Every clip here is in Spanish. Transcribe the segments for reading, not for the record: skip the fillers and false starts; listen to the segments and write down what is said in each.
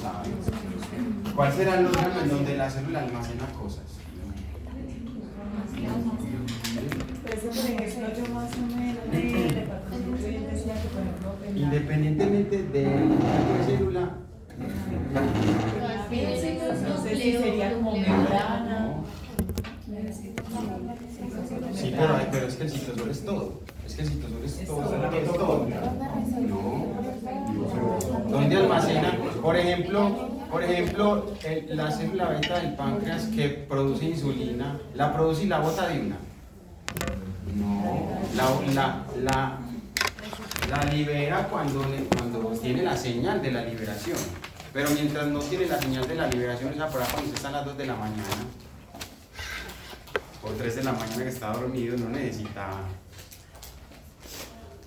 saben. ¿Cuál será el órgano en donde la célula almacena cosas? Por ejemplo, yo más o menos de departamento yo decía que, por ejemplo, Independientemente del tipo de célula, no sé si sería como membrana. sí, pero es que el citosol es todo. Es que el citosol es todo. No. ¿Dónde almacena? Por ejemplo, la célula beta del páncreas que produce insulina, ¿la produce y la bota de una? No. La libera cuando tiene la señal de la liberación. Pero mientras no tiene la señal de la liberación, esa por ahí cuando usted está a las 2 de la mañana o 3 de la mañana que está dormido, no necesita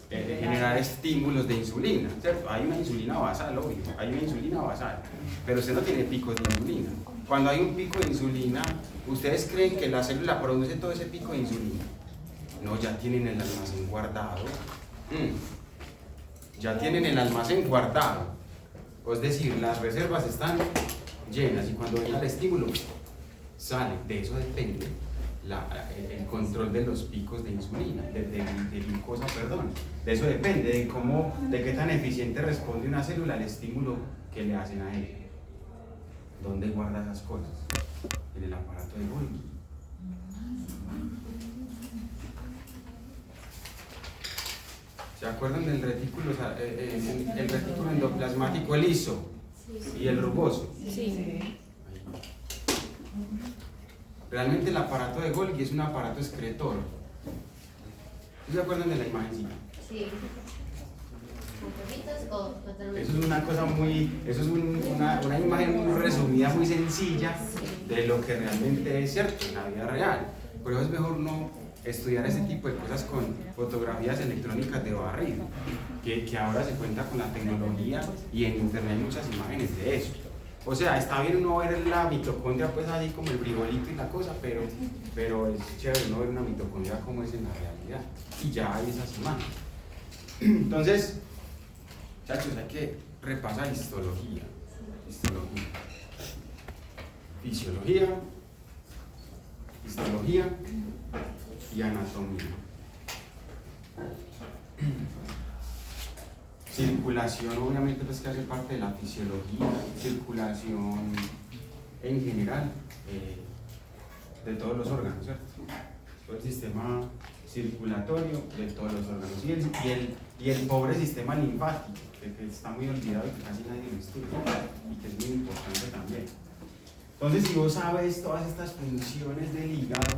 generar estímulos de insulina, ¿cierto? Hay una insulina basal, obvio, hay una insulina basal, pero usted no tiene picos de insulina. Cuando hay un pico de insulina, ¿ustedes creen que la célula produce todo ese pico de insulina? No, ya tienen el almacén guardado. Ya tienen el almacén guardado. Es decir, las reservas están llenas y cuando venga el estímulo, sale. De eso depende el control de los picos de insulina, de glucosa, perdón. De eso depende, de qué tan eficiente responde una célula al estímulo que le hacen a ella. ¿Dónde guarda esas cosas? En el aparato de Golgi. ¿Se acuerdan del retículo, el retículo endoplasmático, el liso y el rugoso? Sí. Realmente el aparato de Golgi es un aparato excretor. ¿Se acuerdan de la imagencita? Sí. Eso es una cosa eso es una imagen muy resumida, muy sencilla de lo que realmente es cierto en la vida real. Por eso es mejor no estudiar ese tipo de cosas con fotografías electrónicas de barrido, que ahora se cuenta con la tecnología y en internet hay muchas imágenes de eso. O sea, está bien uno ver la mitocondria pues así como el bribolito y la cosa, pero es chévere uno ver una mitocondria como es en la realidad. Y ya hay esas imágenes. Entonces, muchachos, hay que repasar histología, fisiología, histología y anatomía. Circulación, obviamente, pues que hace parte de la fisiología, circulación en general de todos los órganos, ¿cierto? Todo el sistema circulatorio de todos los órganos y el pobre sistema linfático, que está muy olvidado y que casi nadie lo estudia y que es muy importante también. Entonces, si vos sabes todas estas funciones del hígado,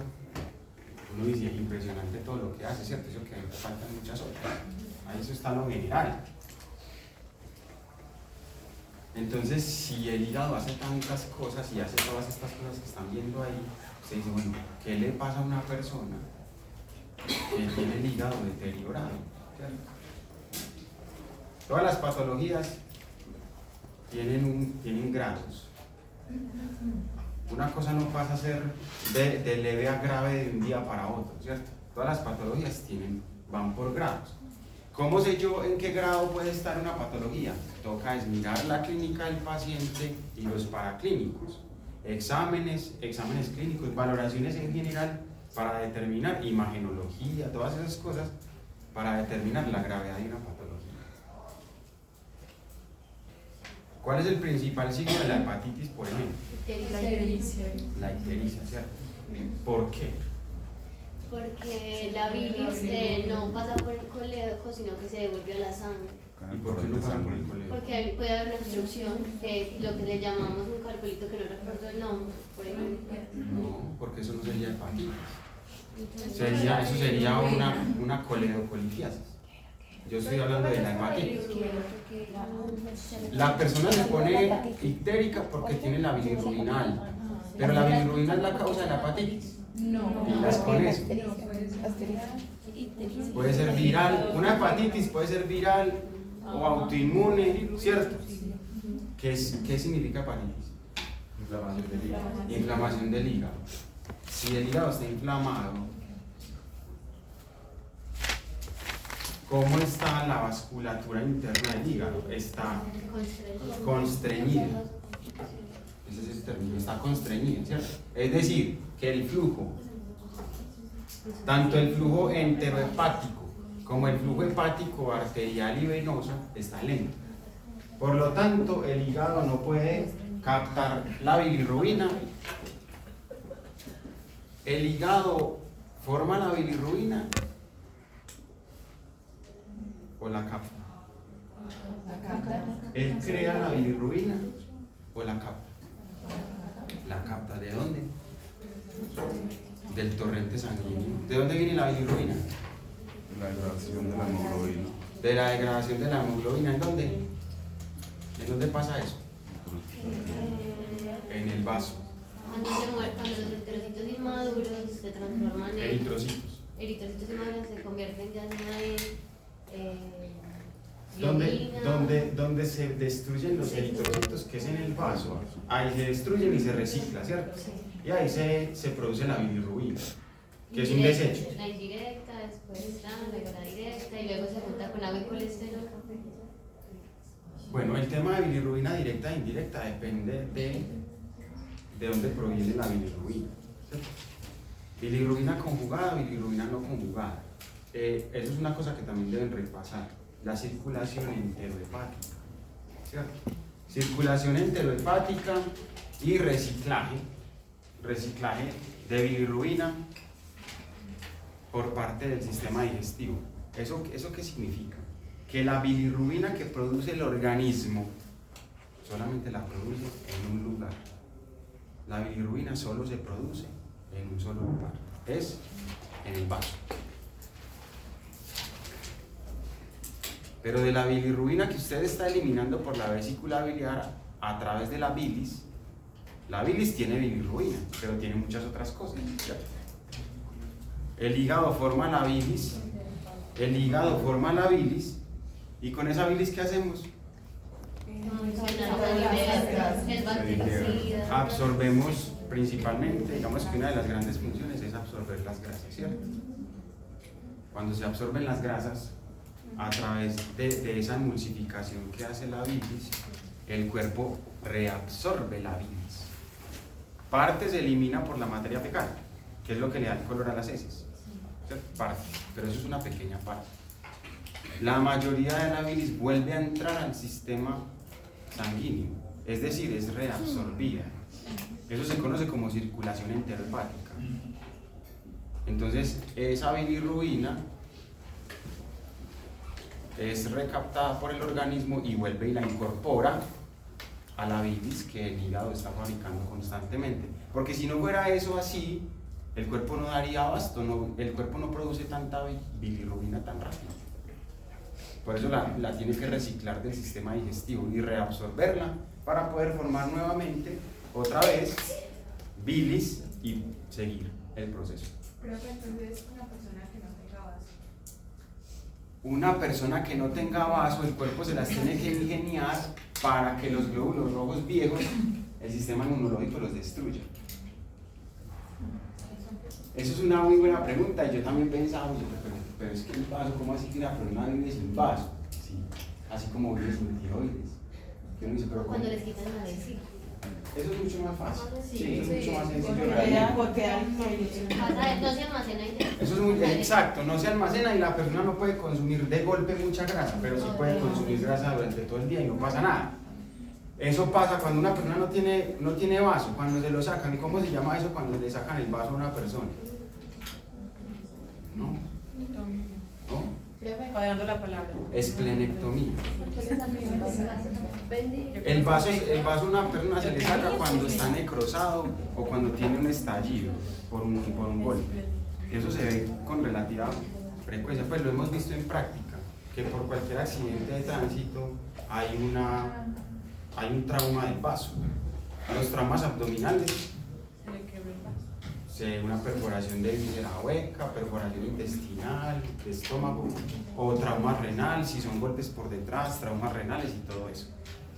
uno dice, impresionante todo lo que hace, ¿cierto? Eso que faltan muchas otras. Ahí eso está lo general. Entonces, si el hígado hace tantas cosas y hace todas estas cosas que están viendo ahí, se dice, bueno, ¿qué le pasa a una persona que tiene el hígado deteriorado? ¿Cierto? Todas las patologías tienen grados. Una cosa no pasa a ser de leve a grave de un día para otro, ¿cierto? Todas las patologías van por grados. ¿Cómo sé yo en qué grado puede estar una patología? Toca es mirar la clínica del paciente y los paraclínicos, exámenes clínicos, valoraciones en general para determinar imagenología, todas esas cosas para determinar la gravedad de una patología. ¿Cuál es el principal signo de la hepatitis, por ejemplo? La ictericia, ¿cierto? ¿Por qué? Porque la bilis no pasa por el coledoco, sino que se devuelve a la sangre. ¿Y por qué no pasa por el coledoco? Porque puede haber una obstrucción, lo que le llamamos un calculito que no recuerdo el nombre, por ejemplo. No, porque eso no sería hepatitis. Eso sería una coledocolitiasis. Yo estoy hablando de la hepatitis. La persona se pone ictérica porque tiene la bilirrubina alta, pero la bilirrubina es la causa de la hepatitis. No. Pilas con eso. Puede ser viral, una hepatitis puede ser viral o autoinmune, ¿cierto? ¿Qué significa hepatitis? Inflamación del hígado. Inflamación del hígado. Si el hígado está inflamado, ¿Cómo está la vasculatura interna del hígado? Está constreñida. Ese es el término, está constreñida, ¿cierto? Es decir, que el flujo, tanto el flujo enterohepático como el flujo hepático arterial y venoso está lento. Por lo tanto, el hígado no puede captar la bilirrubina. El hígado forma la bilirrubina o la capta. Él crea la bilirrubina o la capta. La capta, ¿de dónde? Del torrente sanguíneo. ¿De dónde viene la bilirrubina? La degradación de la hemoglobina. De la degradación de la hemoglobina. ¿En dónde? ¿En dónde pasa eso? En el vaso. Cuando los eritrocitos inmaduros se transforman en Eritrocitos. eritrocitos inmaduros, se convierten ya Donde se destruyen los eritrocitos, que es en el vaso, ahí se destruyen y se recicla, ¿cierto? Y ahí se produce la bilirrubina, que es un desecho. La indirecta, después está la directa y luego se junta con agua y colesterol. Bueno, el tema de bilirrubina directa e indirecta depende de dónde proviene la bilirrubina, ¿cierto? Bilirrubina conjugada, bilirrubina no conjugada. Eso es una cosa que también deben repasar. La circulación enterohepática, ¿cierto? Circulación enterohepática y reciclaje de bilirrubina por parte del sistema digestivo. ¿Eso qué significa? Que la bilirrubina que produce el organismo solamente la produce en un lugar. La bilirrubina solo se produce en un solo lugar, es en el vaso. Pero de la bilirrubina que usted está eliminando por la vesícula biliar a través de la bilis tiene bilirrubina, pero tiene muchas otras cosas, ¿cierto? El hígado forma la bilis, y con esa bilis, ¿qué hacemos? Absorbemos principalmente, digamos que una de las grandes funciones es absorber las grasas, ¿cierto? Cuando se absorben las grasas, a través de esa emulsificación que hace la bilis, el cuerpo reabsorbe la bilis. Parte se elimina por la materia fecal, que es lo que le da el color a las heces, ¿cierto? Parte, pero eso es una pequeña parte. La mayoría de la bilis vuelve a entrar al sistema sanguíneo, es decir, es reabsorbida. Eso se conoce como circulación enterohepática. Entonces, esa bilirrubina es recaptada por el organismo y vuelve y la incorpora a la bilis que el hígado está fabricando constantemente. Porque si no fuera eso así, el cuerpo no daría abasto, el cuerpo no produce tanta bilirrubina tan rápido. Por eso la tiene que reciclar del sistema digestivo y reabsorberla para poder formar nuevamente, otra vez, bilis y seguir el proceso. Pero entonces una persona que no tenga vaso. Una persona que no tenga vaso, el cuerpo se las tiene que ingeniar para que los glóbulos rojos viejos, el sistema inmunológico los destruya. Eso es una muy buena pregunta y yo también pensaba, pero es que el vaso, ¿cómo así que una persona vive sin vaso? Sí, así como vive sin tiroides. Yo no dice, pero Cuando les quitan la vesícula. eso es mucho más fácil. Sí, Eso es mucho más sencillo Porque realmente. No se almacena ahí. Eso es muy exacto, no se almacena y la persona no puede consumir de golpe mucha grasa, pero sí puede consumir grasa durante todo el día y no pasa nada. Eso pasa cuando una persona no tiene vaso, cuando se lo sacan. ¿Y cómo se llama eso cuando le sacan el vaso a una persona? ¿No? Pagando la palabra. Esplenectomía. El vaso a una persona se le saca cuando está necrosado o cuando tiene un estallido por un golpe. Eso se ve con relativa frecuencia, pues lo hemos visto en práctica, que por cualquier accidente de tránsito hay un trauma del vaso. Los traumas abdominales, una perforación de víscera hueca, perforación intestinal, de estómago, o trauma renal, si son golpes por detrás, traumas renales y todo eso.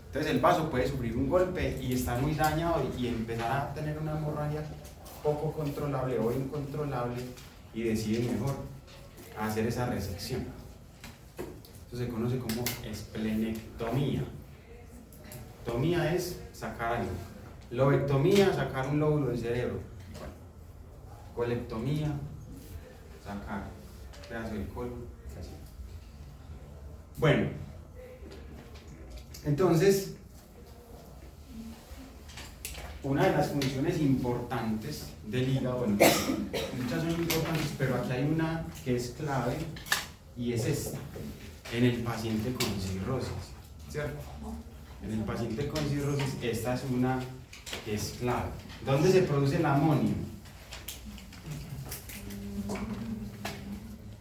Entonces el vaso puede sufrir un golpe y estar muy dañado y empezar a tener una hemorragia poco controlable o incontrolable y decide mejor hacer esa resección. Esto se conoce como esplenectomía. Tomía es sacar algo. Lobectomía, sacar un lóbulo del cerebro. Colectomía, sacar un pedazo del colon. Así. Bueno, entonces, una de las funciones importantes del hígado, bueno, muchas son importantes, pero aquí hay una que es clave y es esta, en el paciente con cirrosis, ¿cierto? En el paciente con cirrosis, esta es una que es clave. ¿Dónde se produce el amonio?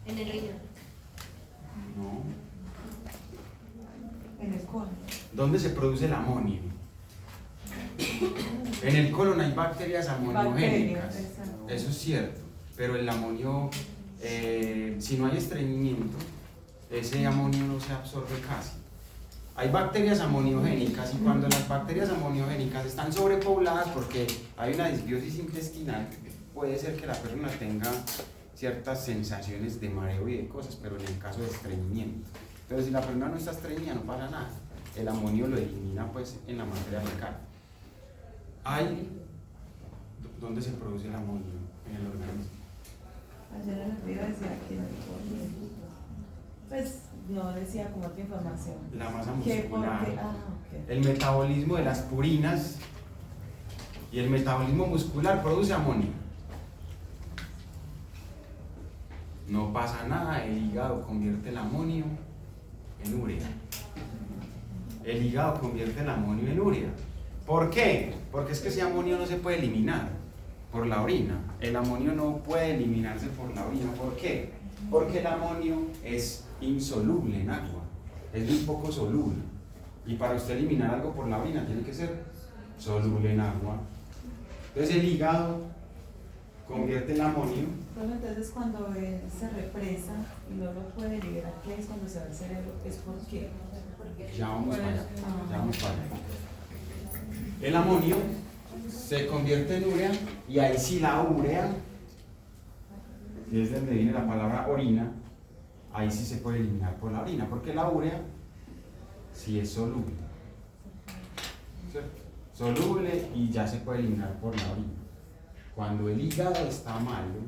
En el riñón. No. En el colon. ¿Dónde se produce el amonio? En el colon hay bacterias amoniogénicas, Bacterias, exacto. eso es cierto, pero el amonio, si no hay estreñimiento, ese amonio no se absorbe casi. Hay bacterias amoniogénicas y cuando las bacterias amoniogénicas están sobrepobladas porque hay una disbiosis intestinal, puede ser que la persona tenga ciertas sensaciones de mareo y de cosas, pero en el caso de estreñimiento. Pero si la persona no está estreñida no pasa nada, el amonio lo elimina pues en la materia fecal. ¿Dónde se produce el amonio en el organismo? Ayer en el video decía que no, pues no decía como otra información. La masa ¿Qué? muscular, Porque, ok. el metabolismo de las purinas y el metabolismo muscular produce amonio. No pasa nada, el hígado convierte el amonio en urea. El hígado convierte el amonio en urea. ¿Por qué? Porque es que ese amonio no se puede eliminar por la orina. El amonio no puede eliminarse por la orina. ¿Por qué? Porque el amonio es insoluble en agua. Es muy poco soluble. Y para usted eliminar algo por la orina tiene que ser soluble en agua. Entonces el hígado convierte el amonio. Bueno, entonces cuando él se represa y no lo puede liberar, ¿qué es cuando se va al cerebro? ¿Es por qué? Ya vamos para allá. Ya vamos para allá. El amonio se convierte en urea y ahí sí la urea, y es donde viene la palabra orina, ahí sí se puede eliminar por la orina, porque la urea sí es soluble, ¿cierto? Soluble y ya se puede eliminar por la orina. Cuando el hígado está malo,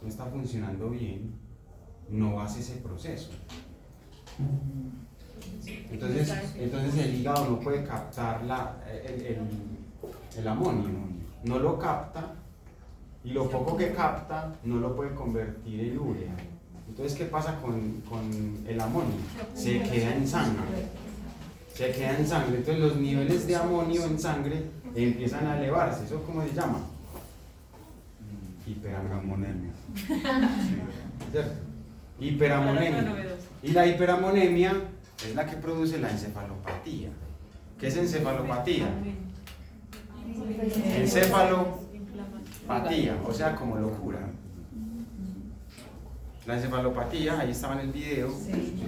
no está funcionando bien, no hace ese proceso. Entonces el hígado no puede captar el amonio, no lo capta y lo poco que capta no lo puede convertir en urea. Entonces, ¿qué pasa con el amonio? Se queda en sangre. Se queda en sangre. Entonces los niveles de amonio en sangre empiezan a elevarse. ¿Eso cómo se llama? Hiperamonemia. ¿Cierto? Hiperamonemia. Y la hiperamonemia es la que produce la encefalopatía. ¿Qué es encefalopatía? Encefalopatía, o sea, como locura. La encefalopatía, ahí estaba en el video,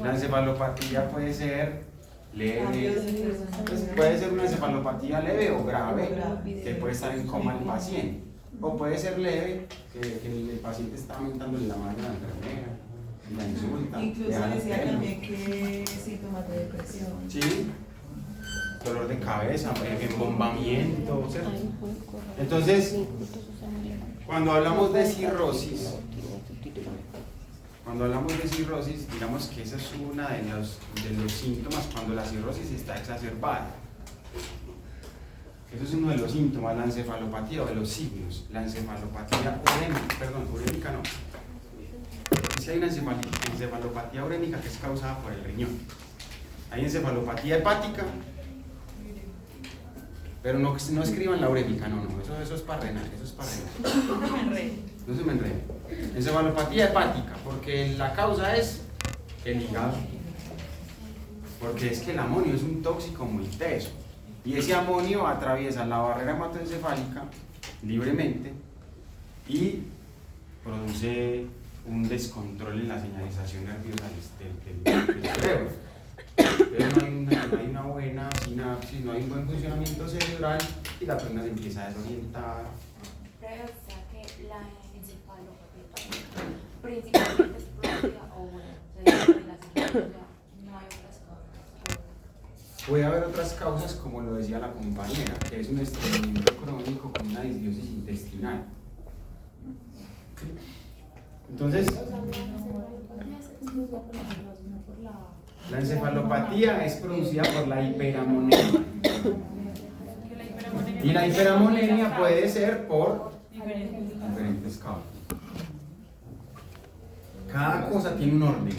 la encefalopatía puede ser leve, pues puede ser una encefalopatía leve o grave, que puede estar en coma el paciente, o puede ser leve, que el paciente está aumentándole la mano a la enfermera, la insulta. Incluso decía también que síntomas de depresión. Sí, dolor de cabeza, embombamiento, ¿cierto? Entonces, cuando hablamos de cirrosis, digamos que esa es una de los síntomas cuando la cirrosis está exacerbada. Eso es uno de los síntomas, la encefalopatía o de los signos. La encefalopatía urémica no. Si hay una encefalopatía urémica que es causada por el riñón. Hay encefalopatía hepática, pero no escriban la urémica, no, eso es para renal, no se me enrede. Encefalopatía hepática, porque la causa es el hígado, porque es que el amonio es un tóxico muy teso, y ese amonio atraviesa la barrera hematoencefálica libremente y produce un descontrol en la señalización nerviosa del cerebro. Pero no hay una buena sinapsis, no hay un buen funcionamiento cerebral y la persona se empieza a desorientar. Pero o sea que la encefalopatía principalmente es propia o bueno, se debe a la cirugía Puede haber otras causas, como lo decía la compañera, que es un estreñimiento crónico con una disbiosis intestinal. Entonces, la encefalopatía es producida por la hiperamonemia. Y la hiperamonemia puede ser por diferentes causas. Cada cosa tiene un orden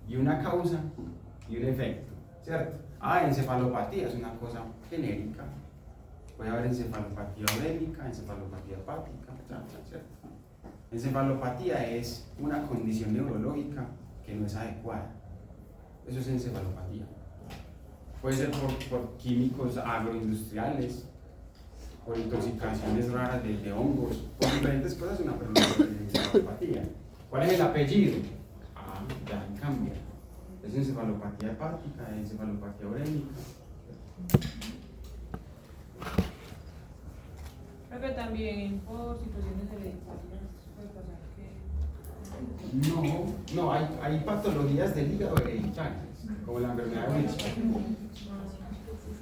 y una causa y un efecto, ¿cierto? Encefalopatía es una cosa genérica. Puede haber encefalopatía urémica, encefalopatía hepática, ¿cierto? Encefalopatía es una condición neurológica que no es adecuada. Eso es encefalopatía. Puede ser por químicos agroindustriales, por intoxicaciones raras de hongos, por diferentes cosas, una encefalopatía. ¿Cuál es el apellido? Ya cambia. Es encefalopatía hepática, encefalopatía urémica. Creo que también por situaciones hereditarias puede pasar que... No, hay patologías del hígado hereditarias, como la enfermedad de Wilson,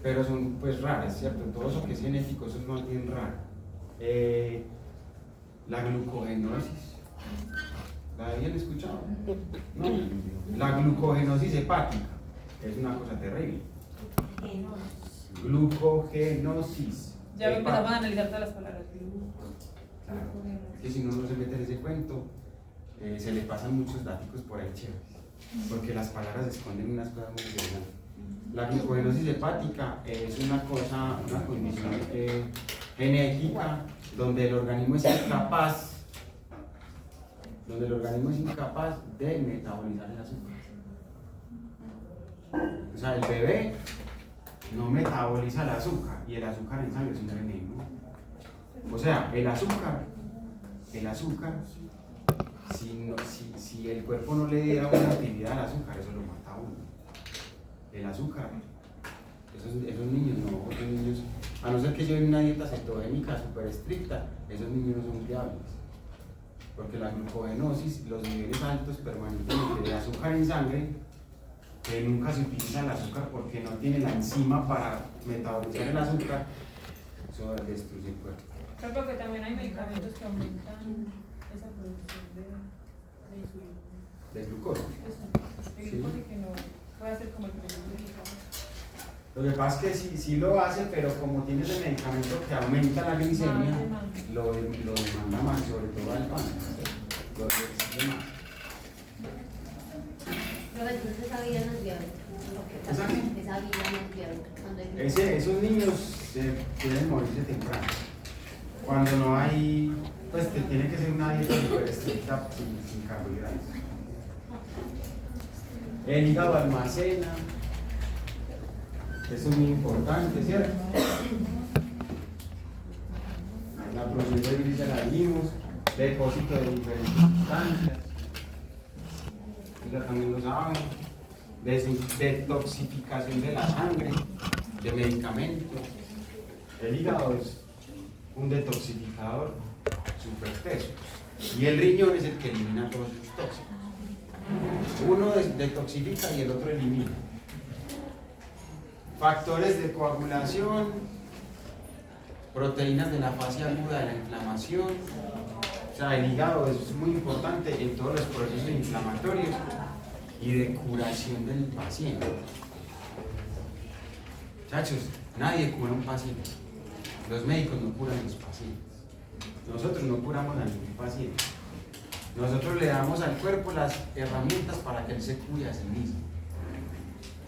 pero son pues raras, ¿cierto? Todo eso que es genético, eso es más bien raro. La glucogenosis, ¿la habían escuchado? No. La glucogenosis hepática es una cosa terrible. Glucogenosis. Ya empezamos a analizar todas las palabras. Claro, es que si no se mete en ese cuento, se le pasan muchos datos por ahí chéveres, porque las palabras esconden unas cosas muy interesantes. La glucogenosis hepática es una condición genética donde el organismo es incapaz de metabolizar el azúcar. O sea, el bebé no metaboliza el azúcar y el azúcar en sangre es un veneno. O sea, el azúcar, si el cuerpo no le diera una actividad al azúcar, eso lo mata a uno. El azúcar, esos niños, otros niños, a no ser que lleven una dieta cetogénica súper estricta, esos niños no son viables. Porque la glucogenosis, los niveles altos permanentemente de azúcar en sangre, que nunca se utiliza el azúcar porque no tiene la enzima para metabolizar el azúcar, eso destruye el cuerpo. Creo que también hay medicamentos que aumentan esa producción de insulina. ¿De glucosa? Sí. Que no puede ser como el medicamento. Lo que pasa es que sí lo hace, pero como tiene ese medicamento que aumenta la glicemia, lo demanda más, sobre todo al pan. Lo exige más. Pero entonces esa vida no es viable. Esa vida no es viable. Esos niños pueden morirse temprano. Cuando no hay, pues tiene que ser una dieta súper estricta sin carbohidratos. El hígado almacena, eso es muy importante, ¿cierto? La producción de bilis ya la vimos, depósito de diferentes sustancias, ya también lo saben, detoxificación de la sangre, de medicamentos. El hígado es un detoxificador súper teso y el riñón es el que elimina todos esos tóxicos. Uno detoxifica y el otro elimina. Factores de coagulación, proteínas de la fase aguda de la inflamación. O sea, el hígado es muy importante en todos los procesos inflamatorios y de curación del paciente. Muchachos, nadie cura a un paciente. Los médicos no curan a los pacientes. Nosotros no curamos a ningún paciente. Nosotros le damos al cuerpo las herramientas para que él se cure a sí mismo.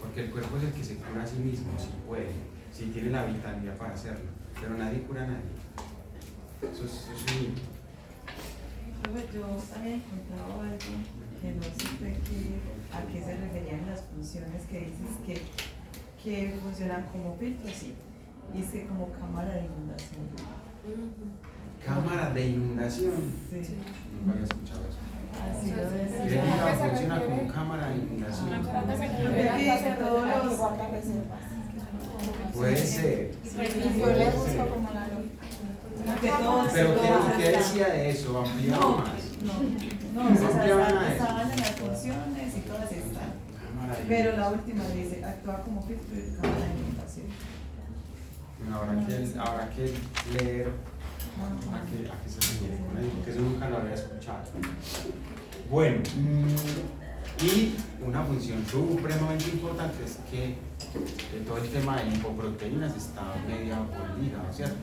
Porque el cuerpo es el que se cura a sí mismo, si puede, si tiene la vitalidad para hacerlo. Pero nadie cura a nadie. Eso es un... Yo había encontrado algo que no sé a qué se referían las funciones que dices que funcionan como filtros, sí. Dice como cámara de inundación. Cámara de inundación. Sí. No había escuchado eso. Así lo El decía. hígado funciona como cámara de inundación. Puede ser. Pero ¿qué decía de eso? ¿Ampliaba más? No, se estaban en las funciones y todas estas. Cámara Pero la última dice, actúa como filtro y cambia la alimentación. Bueno, habrá que leer a qué se refiere con eso, porque eso nunca lo había escuchado. Bueno, y una función supremamente importante es que todo el tema de lipoproteínas está mediado por el hígado, ¿cierto?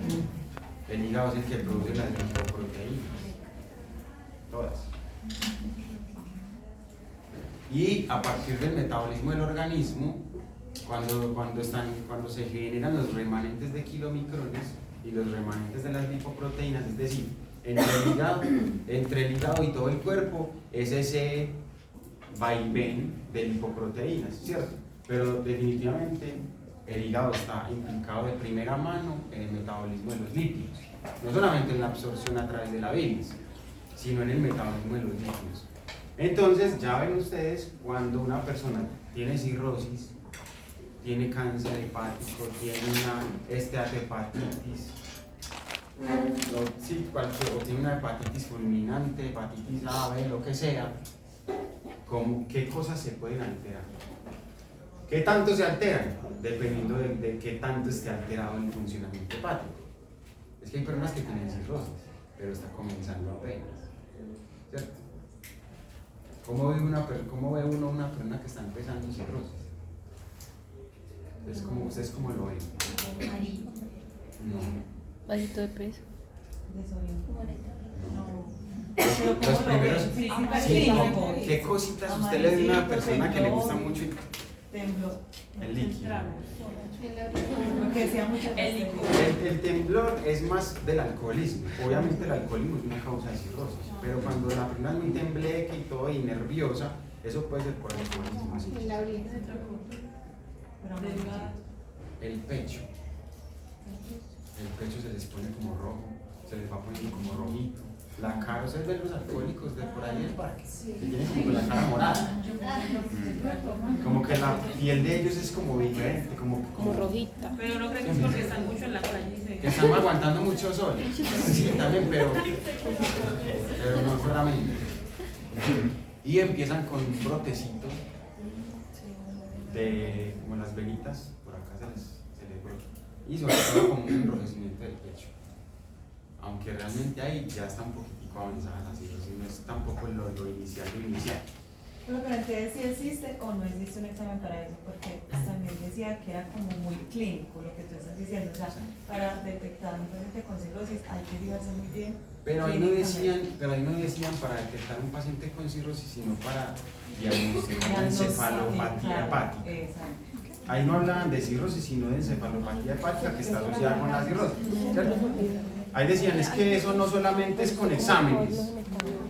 El hígado es el que produce las lipoproteínas, todas. Y a partir del metabolismo del organismo, cuando se generan los remanentes de kilomicrones y los remanentes de las lipoproteínas, es decir, entre el hígado y todo el cuerpo, es ese vaivén de lipoproteínas, ¿cierto? Pero definitivamente el hígado está implicado de primera mano en el metabolismo de los lípidos, no solamente en la absorción a través de la bilis, sino en el metabolismo de los lípidos. Entonces, ya ven ustedes, cuando una persona tiene cirrosis, tiene cáncer hepático, tiene una esteatohepatitis, o tiene una hepatitis fulminante, hepatitis A, B, lo que sea, ¿qué cosas se pueden alterar? ¿Qué tanto se alteran? Dependiendo de qué tanto esté alterado el funcionamiento hepático. Es que hay personas que tienen cirrosis, pero está comenzando apenas, ¿cierto? ¿Cómo ve uno una persona que está empezando cirrosis? ¿Ustedes cómo lo ven? No. Bajito de peso. Los primeros, sí, ¿qué cositas usted le ve a una persona que le gusta mucho Temblor. el líquido? Porque decía mucho El temblor es más del alcoholismo. Obviamente el alcoholismo es una causa de cirrosis, pero cuando la persona es muy tembleque y todo y nerviosa, eso puede ser por alcoholismo. Así. El pecho se les pone como rojo, se les va poniendo como rojito. La cara, ustedes ven los alcohólicos de por ahí del parque, que tienen como la cara morada. Como que la piel de ellos es como diferente, como rojita. Pero no creo que es porque están mucho en la calle. que están aguantando mucho sol. Sí, también, pero no solamente. Y empiezan con un brotecito de como las venitas, por acá se les brota. Y sobre todo como un enrojecimiento del pecho. Aunque realmente ahí ya está un poquitico avanzada la cirrosis, no es tampoco lo inicial. Pero entonces si existe o no existe un examen para eso, porque también decía que era como muy clínico lo que tú estás diciendo, o sea, para detectar un paciente con cirrosis hay que fijarse muy bien. Pero ahí no decían para detectar un paciente con cirrosis, sino para diagnosticar encefalopatía hepática. Exacto. Ahí no hablaban de cirrosis, sino de encefalopatía hepática que está asociada con la cirrosis, ¿cierto? Ahí decían, es que eso no solamente es con exámenes,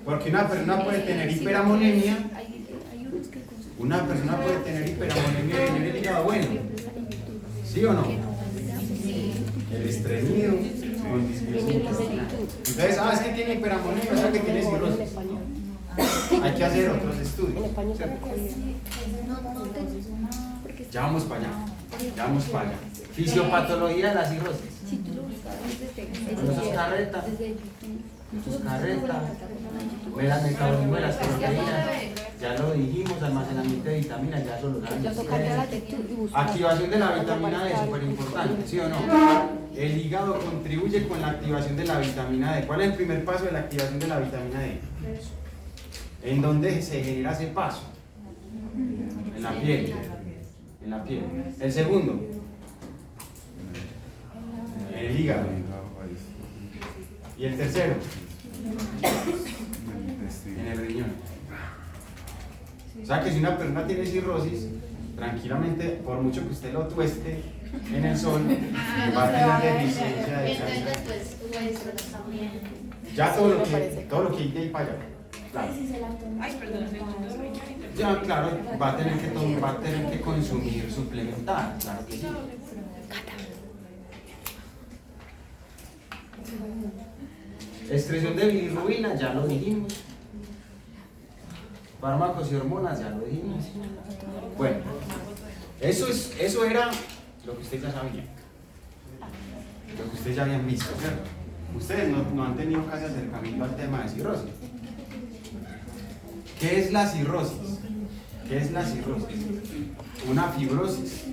porque una persona puede tener hiperamonemia, y tener el hígado bueno, ¿sí o no? El estreñido con disbiósico intestinal. Entonces, es que tiene hiperamonemia, o sea que tiene cirrosis. Hay que hacer otros estudios, ¿cierto? Ya vamos para allá. Fisiopatología de la cirrosis. Eso es carreta. Ver el metabolismo de las proteínas. Ya lo dijimos, almacenamiento de vitaminas, ya eso lo saben ustedes. Activación de la vitamina D, súper importante, ¿sí o no? El hígado contribuye con la activación de la vitamina D. ¿Cuál es el primer paso de la activación de la vitamina D? ¿En dónde se genera ese paso? En la piel. El segundo, en el hígado. Y el tercero, en el riñón. O sea que si una persona tiene cirrosis, tranquilamente, por mucho que usted lo tueste en el sol, va a tener deficiencia de calcio. Ya todo lo que hay de ahí para allá. Claro. Ay, perdón, Ya, claro, va a tener que consumir suplementar, claro que sí. Excreción de bilirrubina, ya lo dijimos. Fármacos y hormonas, ya lo dijimos. Bueno, eso era lo que ustedes ya sabían. Lo que ustedes ya habían visto, ¿cierto? Ustedes no han tenido casi acercamiento al tema de cirrosis. ¿Qué es la cirrosis? ¿Qué es la cirrosis? Una fibrosis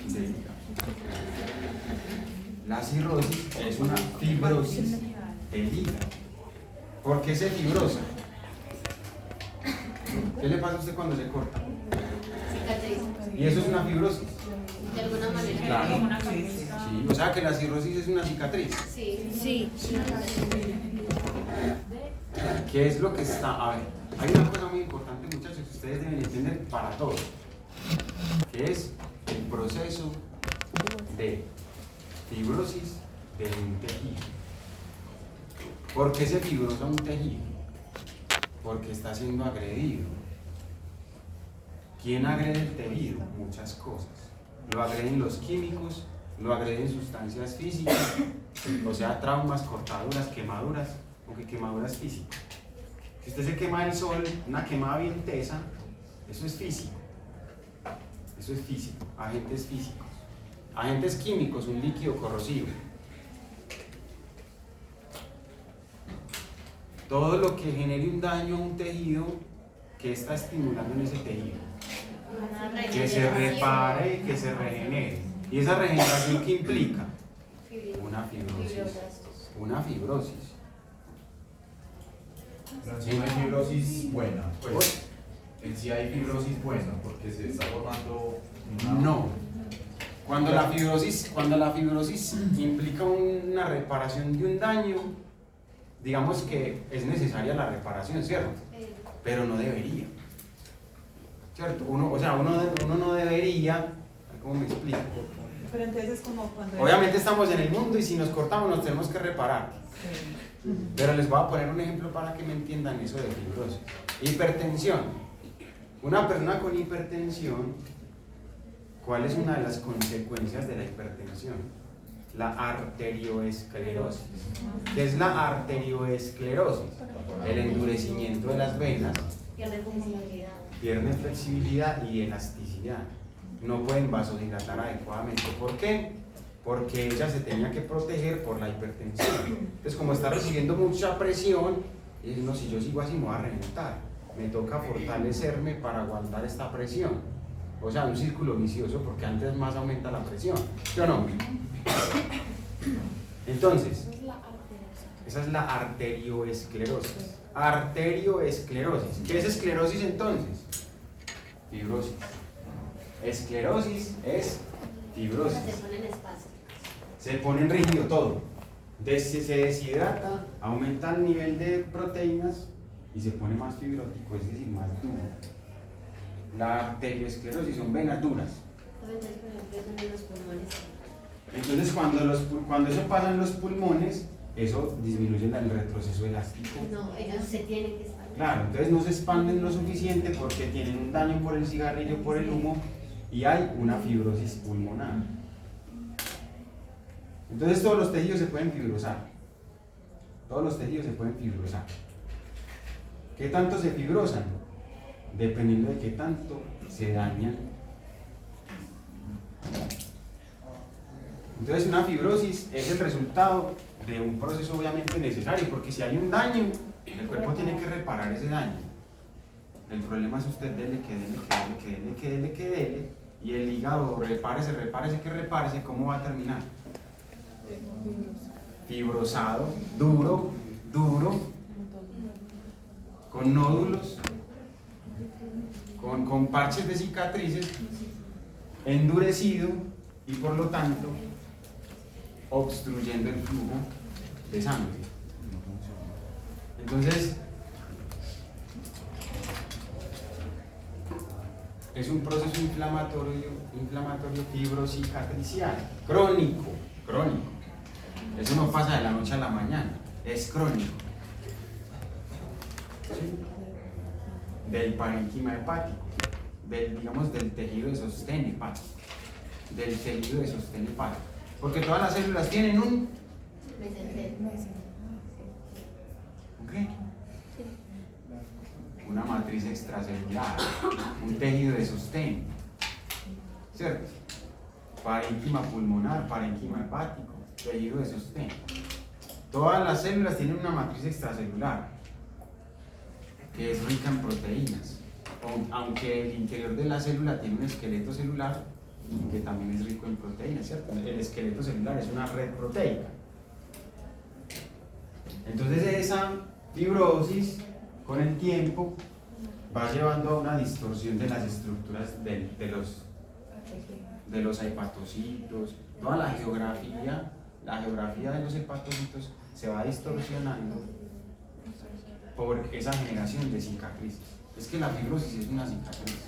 del hígado. La cirrosis es una fibrosis del hígado. ¿Por qué se fibrosa? ¿Qué le pasa a usted cuando se corta? Cicatriz. Y eso es una fibrosis. De alguna manera. Claro. Como una cabeza. Sí, o sea que la cirrosis es una cicatriz. Sí. Sí. ¿Qué es lo que está? A ver, hay una cosa muy importante, muchachos, que ustedes deben entender para todos, que es el proceso de fibrosis de un tejido. ¿Por qué se fibrosa un tejido? Porque está siendo agredido. ¿Quién agrede el tejido? Muchas cosas. Lo agreden los químicos, lo agreden sustancias físicas, o sea, traumas, cortaduras, quemaduras, aunque quemaduras físicas. Si usted se quema del sol, una quemada bien tesa, eso es físico. Eso es físico, agentes físicos. Agentes químicos, un líquido corrosivo. Todo lo que genere un daño a un tejido, que está estimulando en ese tejido. Que se repare, que se regenere. ¿Y esa regeneración qué implica? Una fibrosis. Una fibrosis. Pero en sí no hay fibrosis buena, pues en sí hay fibrosis buena porque se está formando una... No. Cuando la fibrosis implica una reparación de un daño, digamos que es necesaria la reparación, ¿cierto? Pero no debería. ¿Cierto? Uno no debería, ¿cómo me explico? Pero entonces es como cuando... Obviamente estamos en el mundo y si nos cortamos nos tenemos que reparar. Sí. Pero les voy a poner un ejemplo para que me entiendan eso de fibrosis. Hipertensión. Una persona con hipertensión, ¿cuál es una de las consecuencias de la hipertensión? La arterioesclerosis. ¿Qué es la arterioesclerosis? El endurecimiento de las venas, Pierde flexibilidad. pierden flexibilidad y elasticidad. No pueden vasodilatar adecuadamente. ¿Por qué? Porque ella se tenía que proteger por la hipertensión. Entonces, como está recibiendo mucha presión, y dice, no, si yo sigo así me voy a reventar. Me toca fortalecerme para aguantar esta presión. O sea, un círculo vicioso porque antes más aumenta la presión. ¿Sí o no? Entonces, esa es la arterioesclerosis. Arterioesclerosis. ¿Qué es esclerosis entonces? Fibrosis. Esclerosis es fibrosis. Se ponen espacio. Se pone en rígido todo. Se deshidrata, aumenta el nivel de proteínas y se pone más fibrótico, es decir, más duro. La arterioesclerosis son venas duras. Entonces, por ejemplo, son en los pulmones. Entonces, cuando eso pasa en los pulmones, eso disminuye el retroceso elástico. No, ellos se tienen que expandir. Claro, entonces no se expanden lo suficiente porque tienen un daño por el cigarrillo, por el humo, y hay una fibrosis pulmonar. Entonces todos los tejidos se pueden fibrosar. Todos los tejidos se pueden fibrosar. ¿Qué tanto se fibrosan? Dependiendo de qué tanto se dañan. Entonces una fibrosis es el resultado de un proceso obviamente necesario, porque si hay un daño, el cuerpo tiene que reparar ese daño. El problema es usted dele, que dele, y el hígado repárese, ¿cómo va a terminar? Fibrosado, duro, con nódulos, con parches de cicatrices, endurecido y por lo tanto obstruyendo el flujo de sangre. Entonces, es un proceso inflamatorio fibrocicatricial, crónico. Eso no pasa de la noche a la mañana, es crónico. ¿Sí? Del parénquima hepático, del tejido de sostén hepático. Porque todas las células tienen un una matriz extracelular, un tejido de sostén, ¿cierto? Parénquima pulmonar, parénquima hepático, tejido de sostén. Todas las células tienen una matriz extracelular que es rica en proteínas. aunque el interior de la célula tiene un esqueleto celular que también es rico en proteínas, ¿cierto? El esqueleto celular es una red proteica. Entonces esa fibrosis con el tiempo va llevando a una distorsión de las estructuras de los hepatocitos, toda la geografía de los hepatocitos se va distorsionando por esa generación de cicatrices. Es que la fibrosis es una cicatriz.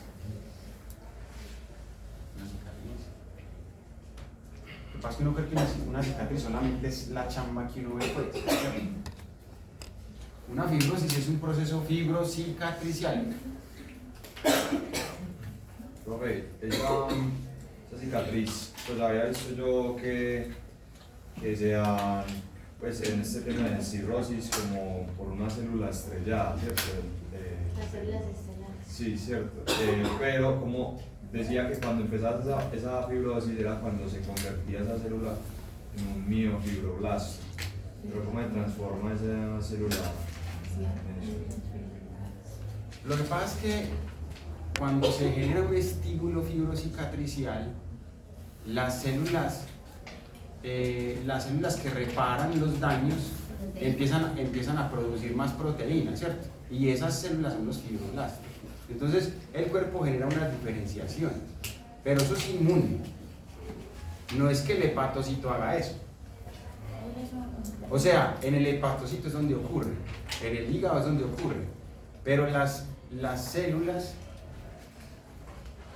Una cicatriz. Lo que pasa es que uno cree que una cicatriz solamente es la chamba que uno ve, pues. Una fibrosis es un proceso fibrocicatricial. Profe, esa cicatriz, pues había visto yo que sean, pues en este tema de cirrosis, como por una célula estrellada, ¿cierto? Las células estelares. Sí, cierto. Pero como decía que cuando empezaba esa fibrosis era cuando se convertía esa célula en un miofibroblasto. Pero ¿cómo se transforma esa célula en eso? Lo que pasa es que cuando se genera un estímulo fibrocicatricial, las células que reparan los daños empiezan a producir más proteínas, ¿cierto? Y esas células son los fibroblastos. Entonces el cuerpo genera una diferenciación, pero eso es inmune. No es que el hepatocito haga eso. O sea, en el hepatocito es donde ocurre, en el hígado es donde ocurre, pero las células,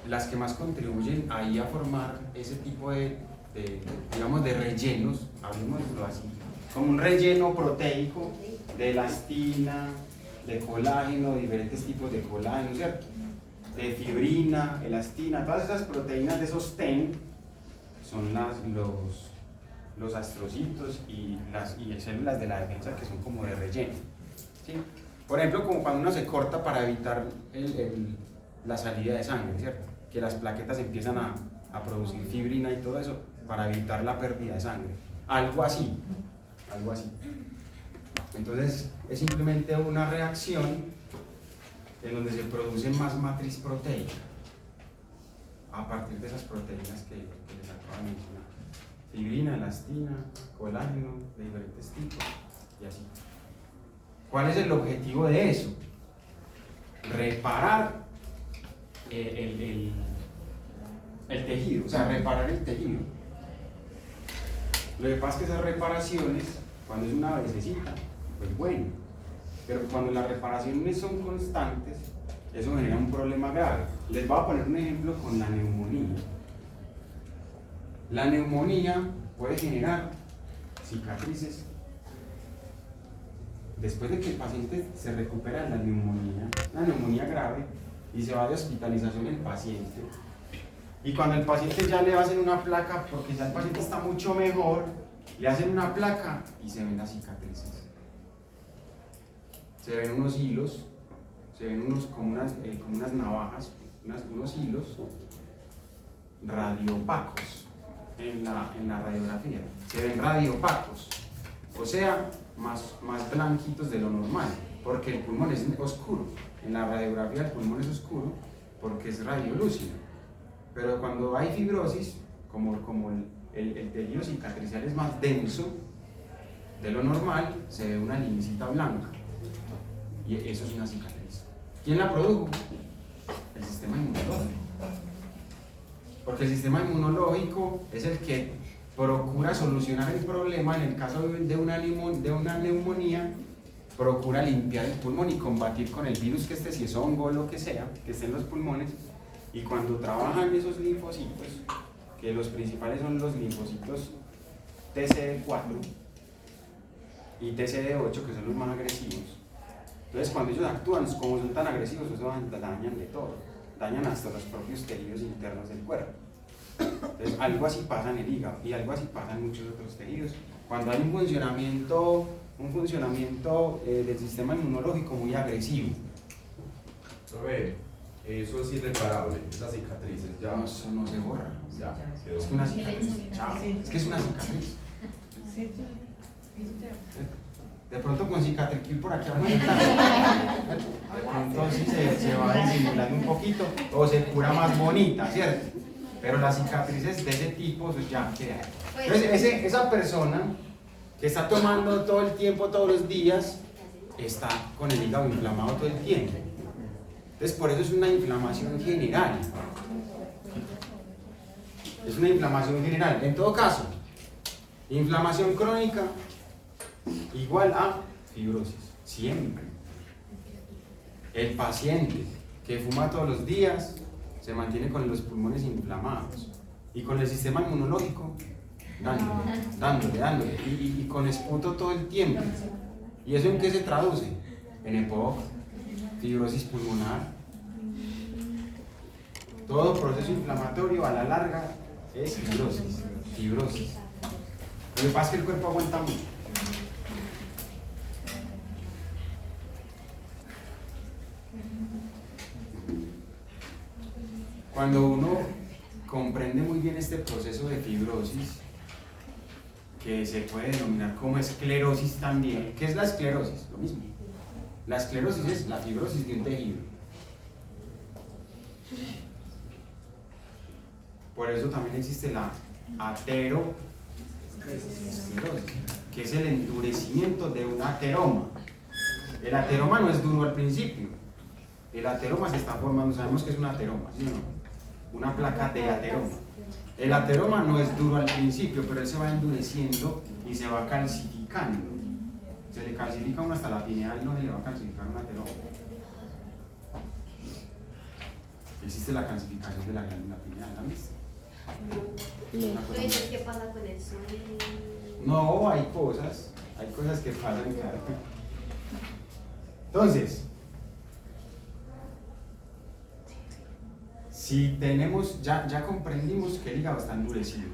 las que más contribuyen ahí a formar ese tipo digamos, de rellenos, hablemoslo así, como un relleno proteico de elastina, de colágeno, diferentes tipos de colágeno, ¿cierto? De fibrina, elastina, todas esas proteínas de sostén son los astrocitos y células de la defensa que son como de relleno, ¿sí? Por ejemplo, como cuando uno se corta para evitar la salida de sangre, ¿cierto? Que las plaquetas empiezan a producir fibrina y todo eso para evitar la pérdida de sangre. Algo así. Entonces, es simplemente una reacción en donde se produce más matriz proteica a partir de esas proteínas que les acabo de mencionar. Fibrina, elastina, colágeno de diferentes tipos y así. ¿Cuál es el objetivo de eso? Reparar el tejido, o sea, reparar el tejido. Lo que pasa es que esas reparaciones, cuando es una vecesita, pues bueno, pero cuando las reparaciones son constantes, eso genera un problema grave. Les voy a poner un ejemplo con la neumonía. La neumonía puede generar cicatrices. Después de que el paciente se recupera de la neumonía grave, y se va de hospitalización el paciente, y cuando el paciente ya le hacen una placa, porque ya el paciente está mucho mejor, le hacen una placa y se ven las cicatrices. Se ven unos hilos, se ven como unas navajas, unos hilos radiopacos en la radiografía. Se ven radiopacos, o sea, más blanquitos de lo normal, porque el pulmón es oscuro. En la radiografía el pulmón es oscuro porque es radiolúcido. Pero cuando hay fibrosis, como el tejido cicatricial es más denso de lo normal, se ve una linecita blanca. Y eso es una cicatriz. ¿Quién la produjo? El sistema inmunológico. Porque el sistema inmunológico es el que procura solucionar el problema. En el caso de una neumonía, procura limpiar el pulmón y combatir con el virus que esté, si es hongo o lo que sea, que esté en los pulmones. Y cuando trabajan esos linfocitos, que los principales son los linfocitos TCD4 y TCD8, que son los más agresivos, entonces cuando ellos actúan, como son tan agresivos, eso dañan de todo, dañan hasta los propios tejidos internos del cuerpo. Entonces algo así pasa en el hígado y algo así pasa en muchos otros tejidos. Cuando hay un funcionamiento del sistema inmunológico muy agresivo. Eso es irreparable, esas cicatrices ya. No, eso no se borra. Ya, quedó. Es que una cicatriz, chao, es que es una cicatriz. Sí. De pronto con cicatricil por aquí aguanta. De pronto sí se va disimulando un poquito o se cura más bonita, ¿cierto? Pero las cicatrices de ese tipo eso ya queda. Entonces esa persona que está tomando todo el tiempo, todos los días, está con el hígado inflamado todo el tiempo. Entonces por eso es una inflamación general. Es una inflamación general. En todo caso, inflamación crónica igual a fibrosis, siempre. El paciente que fuma todos los días se mantiene con los pulmones inflamados y con el sistema inmunológico dándole y con esputo todo el tiempo. ¿Y eso en qué se traduce? En EPOC, fibrosis pulmonar. Todo proceso inflamatorio a la larga es fibrosis. Lo que pasa es que el cuerpo aguanta mucho. Cuando uno comprende muy bien este proceso de fibrosis, que se puede denominar como esclerosis también, ¿qué es la esclerosis? Lo mismo. La esclerosis es la fibrosis de un tejido. Por eso también existe la ateroesclerosis, que es el endurecimiento de un ateroma. El ateroma no es duro al principio. El ateroma se está formando, sabemos que es un ateroma, ¿sí o no? Una placa de ateroma. El ateroma no es duro al principio, pero él se va endureciendo y se va calcificando. Se le calcifica uno hasta la pineal y no se le va a calcificar un ateroma. Existe la calcificación de la glándula pineal, ¿la viste? Entonces, ¿qué pasa con el sueño? No, hay cosas que pasan, claro. Entonces, si tenemos, ya comprendimos que el hígado está endurecido.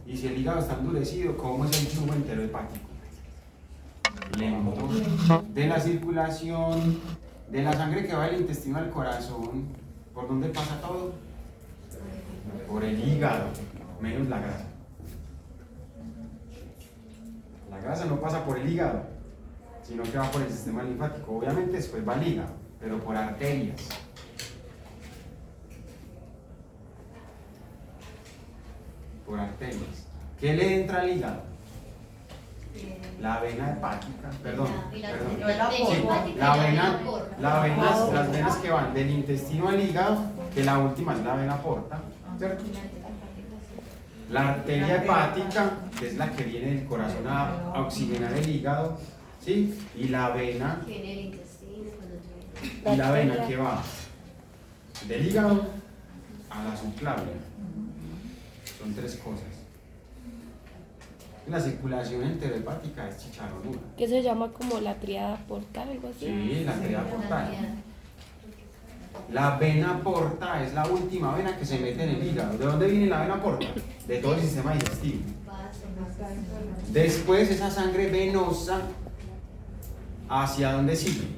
Y si el hígado está endurecido, ¿cómo es el flujo enterohepático? Lento. De la circulación, de la sangre que va del intestino al corazón, ¿por dónde pasa todo? Por el hígado, menos la grasa. La grasa no pasa por el hígado, sino que va por el sistema linfático. Obviamente después va al hígado, pero por arterias. Por arterias. ¿Qué le entra al hígado? La vena hepática, perdón, las venas que van del intestino al hígado, que la última es la vena porta, ¿cierto? La arteria hepática, que es la que viene del corazón a oxigenar el hígado, ¿sí? Y la vena, que va del hígado a la subclavia. Son tres cosas. La circulación enterohepática es chicharronuda. Que se llama como la tríada portal, algo así. Sí, la tríada portal. La vena porta es la última vena que se mete en el hígado. ¿De dónde viene la vena porta? De todo el sistema digestivo. Después esa sangre venosa, ¿hacia dónde sigue?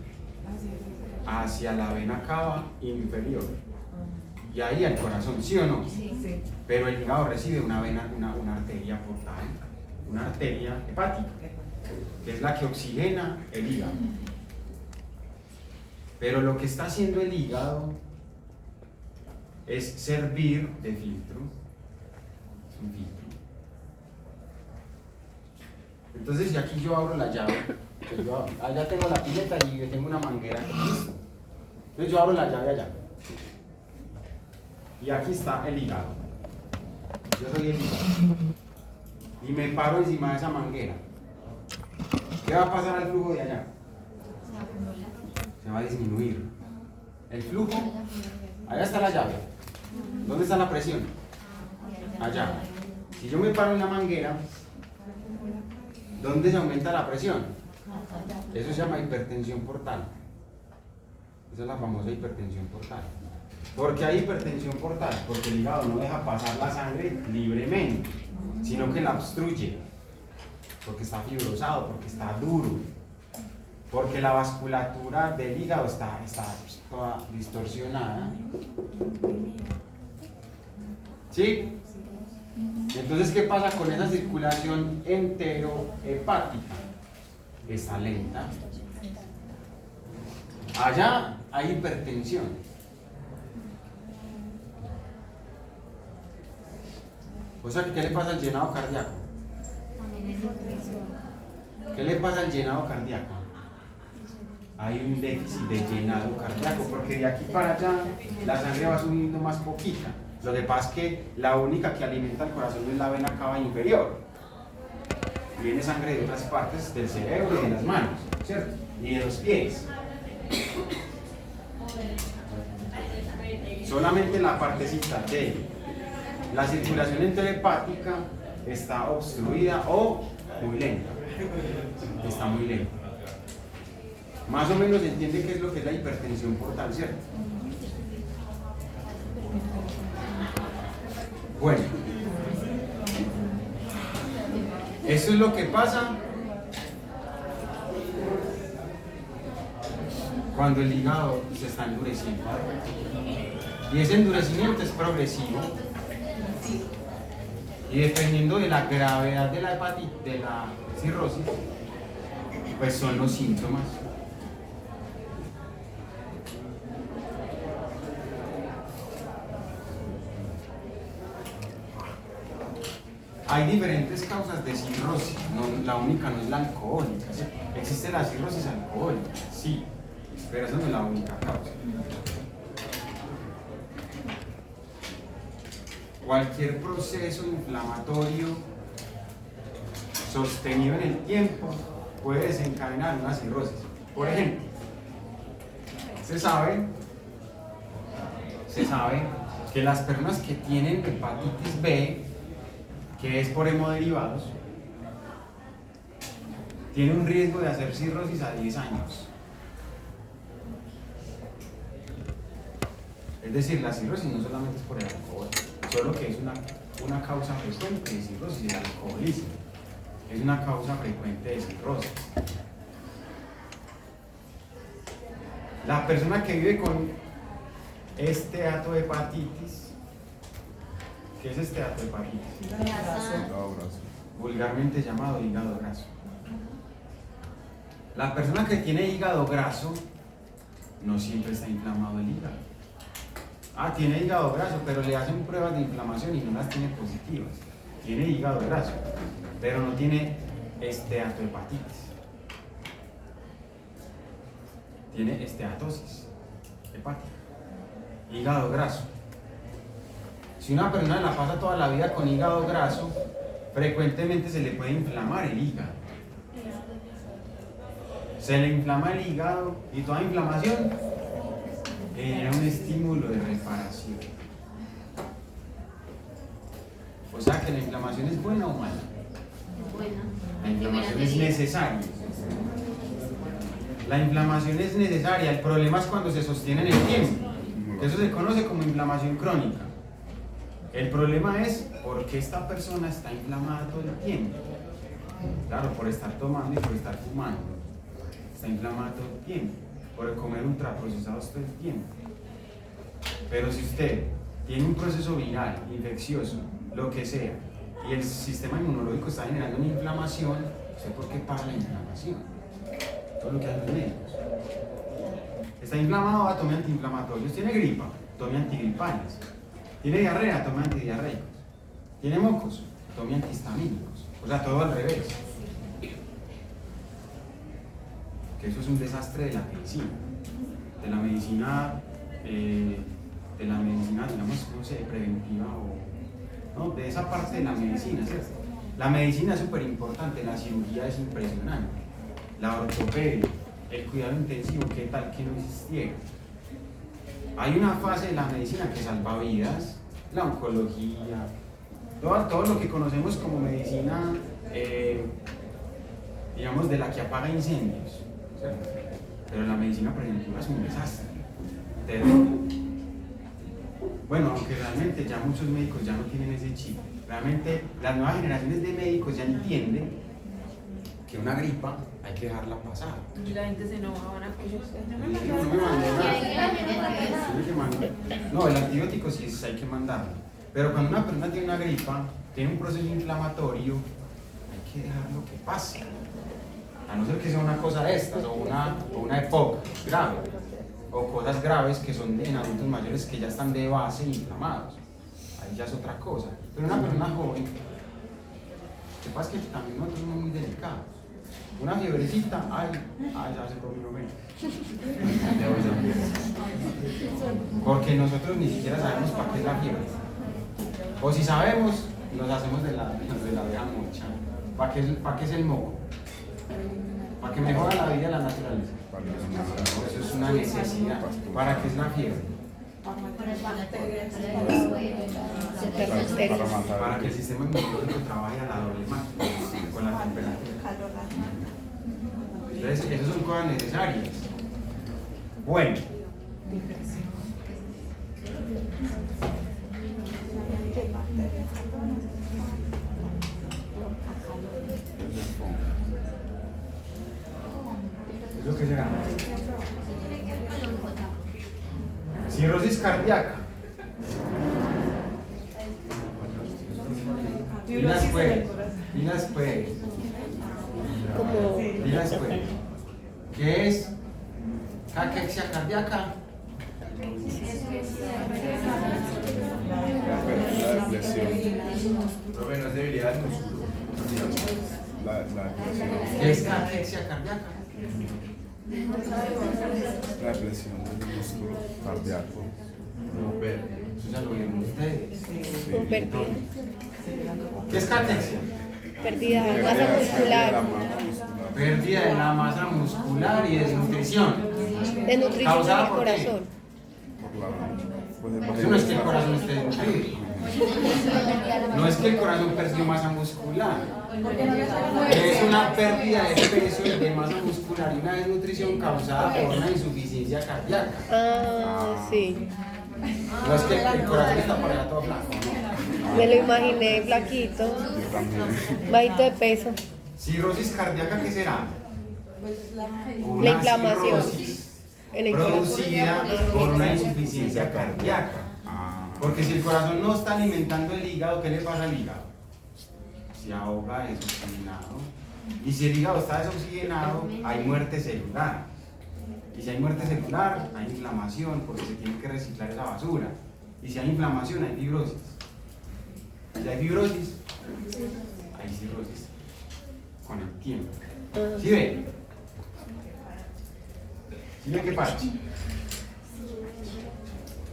Hacia la vena cava inferior. Y ahí al corazón, ¿sí o no? Sí. Pero el hígado recibe una vena, una arteria portal, una arteria hepática, que es la que oxigena el hígado. Pero lo que está haciendo el hígado es servir de filtro. Es un filtro. Entonces, si aquí yo abro la llave, allá tengo la pileta y yo tengo una manguera, listo. Entonces yo abro la llave allá. Y aquí está el hígado. Yo soy el hígado. Y me paro encima de esa manguera. ¿Qué va a pasar al flujo de allá? Se va a disminuir. El flujo, allá está la llave. ¿Dónde está la presión? Allá. Si yo me paro en la manguera, ¿dónde se aumenta la presión? Eso se llama hipertensión portal. Esa es la famosa hipertensión portal. ¿Por qué hay hipertensión portal? Porque el hígado no deja pasar la sangre libremente, sino que la obstruye. Porque está fibrosado, porque está duro. Porque la vasculatura del hígado está toda distorsionada. ¿Sí? Entonces, ¿qué pasa con esa circulación enterohepática? está lenta. Allá hay hipertensión. O sea, ¿qué le pasa al llenado cardíaco? ¿Qué le pasa al llenado cardíaco? Hay un déficit de llenado cardíaco, porque de aquí para allá la sangre va subiendo más poquita. Lo que pasa es que la única que alimenta el corazón es la vena cava inferior. Viene sangre de otras partes del cerebro y de las manos, ¿cierto? Y de los pies. Solamente la partecita de la circulación enterohepática está obstruida o muy lenta. Está muy lenta. Más o menos se entiende qué es lo que es la hipertensión portal, ¿cierto? Bueno, eso es lo que pasa cuando el hígado se está endureciendo. Y ese endurecimiento es progresivo. Y dependiendo de la gravedad de la hepatitis, de la cirrosis, pues son los síntomas. Hay diferentes causas de cirrosis, la única no es la alcohólica. ¿Sí? Existe la cirrosis alcohólica, sí, pero esa no es la única causa. Cualquier proceso inflamatorio sostenido en el tiempo puede desencadenar una cirrosis. Por ejemplo, se sabe que las personas que tienen hepatitis B, que es por hemoderivados, tienen un riesgo de hacer cirrosis a 10 años. Es decir, la cirrosis no solamente es por el alcohol, solo que es una causa frecuente de cirrosis, el alcoholismo. Es una causa frecuente de cirrosis. La persona que vive con esteatohepatitis, ¿qué es esteatohepatitis? Vulgarmente llamado hígado graso. La persona que tiene hígado graso no siempre está inflamado el hígado. Tiene hígado graso, pero le hacen pruebas de inflamación y no las tiene positivas. Tiene hígado graso, pero no tiene esteatohepatitis. Tiene esteatosis hepática. Hígado graso. Si una persona la pasa toda la vida con hígado graso, frecuentemente se le puede inflamar el hígado. Se le inflama el hígado y toda inflamación genera un estímulo de reparación. O sea que la inflamación es buena o mala. Buena. La inflamación es necesaria. La inflamación es necesaria. El problema es cuando se sostiene en el tiempo. Eso se conoce como inflamación crónica. El problema es por qué esta persona está inflamada todo el tiempo. Claro, por estar tomando y por estar fumando. Está inflamada todo el tiempo. Por comer ultraprocesados todo el tiempo. Pero si usted tiene un proceso viral, infeccioso, lo que sea, y el sistema inmunológico está generando una inflamación, ¿usted por qué para la inflamación? Todo lo que hacen los médicos. Está inflamado, tome antiinflamatorios. Tiene gripa, tome antigripales. Tiene diarrea, tome antidiarreicos. Tiene mocos, tome antihistamínicos. O sea, todo al revés. Que eso es un desastre de la medicina. De la medicina, digamos, no sé, preventiva o... No, de esa parte de la medicina, ¿cierto? La medicina es súper importante, la cirugía es impresionante. La ortopedia, el cuidado intensivo, ¿qué tal que no existiera? Hay una fase de la medicina que salva vidas, la oncología, todo lo que conocemos como medicina, digamos, de la que apaga incendios, ¿cierto? Pero la medicina preventiva es un desastre, terrible. Bueno, aunque realmente ya muchos médicos ya no tienen ese chip. Realmente las nuevas generaciones de médicos ya entienden que una gripa hay que dejarla pasar. Y la gente se enoja, van a No me mandó nada. No, el antibiótico sí hay que mandarlo. Pero cuando una persona tiene una gripa, tiene un proceso inflamatorio, hay que dejarlo que pase. A no ser que sea una cosa de estas, o una EPOC grave, o cosas graves que son en adultos mayores que ya están de base inflamados. Ahí ya es otra cosa. Pero una persona joven, que pasa que también nosotros somos muy delicados. Una fiebrecita, ya se comió bien. Porque nosotros ni siquiera sabemos para qué es la fiebre. O si sabemos, nos hacemos de la vieja mocha. ¿Para qué es el moco? Para que mejora la vida de la naturaleza. Eso es una necesidad. ¿Para qué es la fiebre? Para que el sistema inmunológico trabaje a la doble máquina, con la temperatura. Entonces, esas son cosas necesarias. Bueno. ¿Eso qué será? Cirrosis cardíaca. Dilas pues. Como Dilas pues. ¿Qué es caquexia cardíaca? La depresión. Profe, no es debilidad del músculo. La depresión. ¿Qué es caquexia cardíaca? La depresión del músculo cardíaco. No, pero. Eso ya lo vieron ustedes. con pérdida. ¿Qué es caquexia? Pérdida de masa muscular. Pérdida de la masa muscular y desnutrición. De nutrición ¿Causada del por qué? corazón. Eso no es que el corazón esté desnutrido. No es que el corazón perdió masa muscular. Es una pérdida de peso y de masa muscular y una desnutrición causada por una insuficiencia cardíaca. Ah, sí. No es que el corazón está por allá todo flaco, ¿no? Me lo imaginé flaquito, Yo también. bajito de peso. Cirrosis cardíaca, ¿qué será? La inflamación cirrosis en el corazón. producida por una insuficiencia cardíaca. Porque si el corazón no está alimentando el hígado, ¿qué le pasa al hígado? Se ahoga desoxigenado. Y si el hígado está desoxigenado, hay muerte celular. Y si hay muerte celular, hay inflamación, porque se tiene que reciclar esa basura. Y si hay inflamación, hay fibrosis. Si hay fibrosis, hay cirrosis. Con el tiempo. ¿Sí ven? ¿Sí ven qué pasa?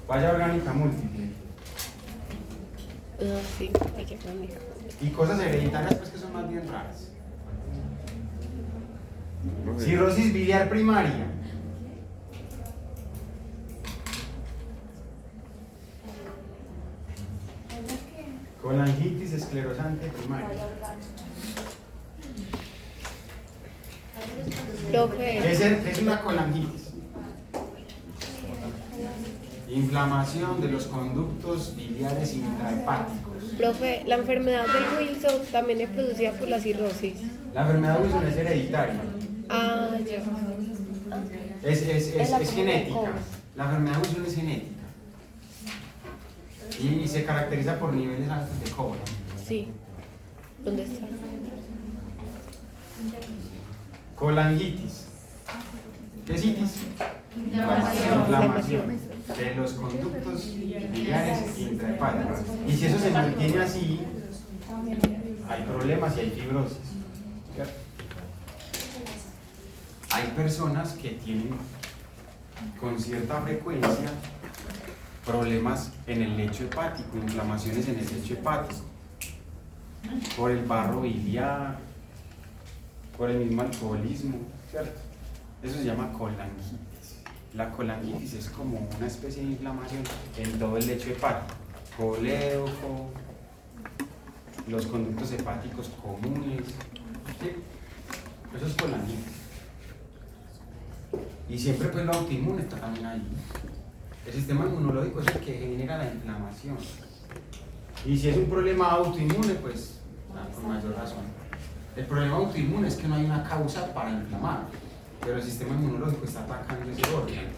Falla orgánica múltiple. Ah, sí, hay que poner. Y cosas hereditarias pues que son más bien raras. Cirrosis biliar primaria. Colangitis esclerosante primaria. Profe, Es una colangitis. Inflamación de los conductos biliares intrahepáticos. profe, la enfermedad del Wilson también es producida por la cirrosis. La enfermedad de Wilson es hereditaria. Ah, ya. Es genética. La enfermedad de Wilson es genética. Y se caracteriza por niveles altos de cobre. Sí. ¿Dónde está? Colangitis. ¿Qué es itis? Inflamación de los conductos biliares intrahepáticos. Y si eso se mantiene así, hay problemas y hay fibrosis. Hay personas que tienen con cierta frecuencia problemas en el lecho hepático, inflamaciones en el lecho hepático, por el barro biliar, por el mismo alcoholismo, ¿cierto? Eso se llama colangitis. La colangitis es como una especie de inflamación en todo el lecho hepático, colédoco, los conductos hepáticos comunes, ¿sí? Eso es colangitis. Y siempre pues lo autoinmune está también ahí. El sistema inmunológico es el que genera la inflamación. Y si es un problema autoinmune, pues con mayor razón. El problema autoinmune es que no hay una causa para inflamar, pero el sistema inmunológico está atacando ese órgano.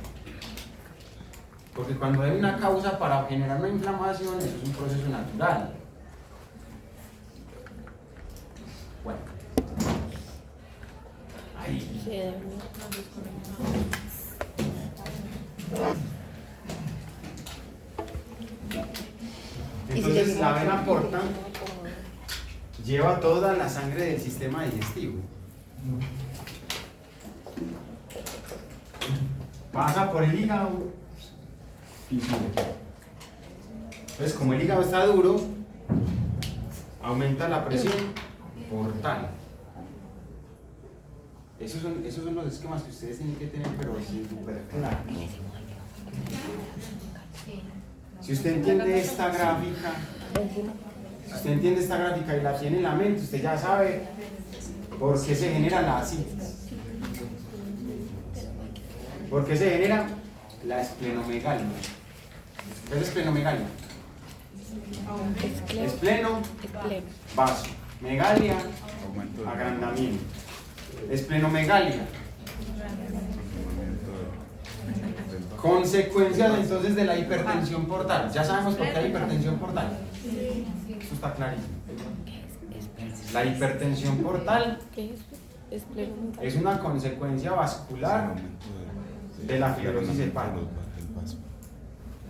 Porque cuando hay una causa para generar una inflamación, eso es un proceso natural. Bueno. le den. Entonces la vena porta lleva toda la sangre del sistema digestivo. Pasa por el hígado y sube. Entonces, como el hígado está duro, aumenta la presión portal. Esos son los esquemas que ustedes tienen que tener, pero así súper claros. Si usted entiende esta gráfica, y la tiene en la mente, usted ya sabe por qué se genera la asitis. ¿Por qué se genera la esplenomegalia? ¿Qué es esplenomegalia? Espleno, vaso. Megalia, agrandamiento. Esplenomegalia. Consecuencias entonces de la hipertensión portal. Ya sabemos por qué hay hipertensión portal. Esto está clarísimo. La hipertensión portal es una consecuencia vascular de la fibrosis hepática.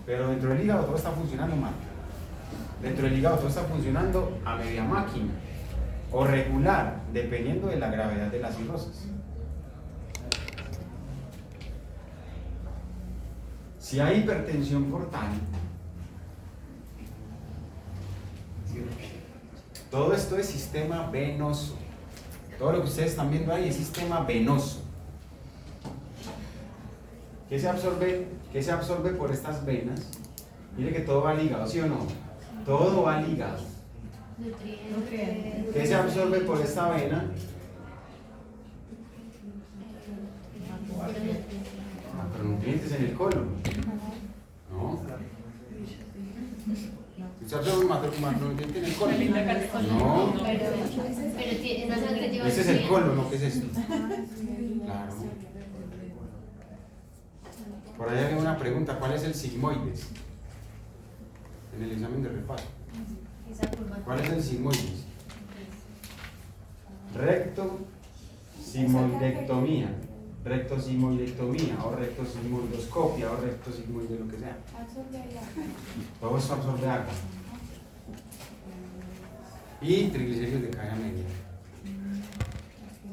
Pero dentro del hígado todo está funcionando mal. Dentro del hígado todo está funcionando a media máquina o regular, dependiendo de la gravedad de la cirrosis. Si hay hipertensión portal, todo esto es sistema venoso. Todo lo que ustedes están viendo ahí es sistema venoso. ¿Qué se absorbe por estas venas? Mire que todo va al hígado, ¿sí o no? Todo va al hígado. Nutrientes. ¿Qué se absorbe por esta vena? Macronutrientes en el colon. ¿No? ¿Se absorbe macronutrientes en el colon? No. Pero esa sangre lleva. Ese es el colon, ¿no? ¿Qué es esto? Claro. Por allá hay una pregunta, ¿cuál es el sigmoides? En el examen de repaso. ¿Cuál es el sigmoides? Rectosigmoidectomía, rectosigmoidectomía o rectosigmoidoscopia o rectosigmoide, lo que sea. Todo eso absorbe agua. Y triglicéridos de cadena media,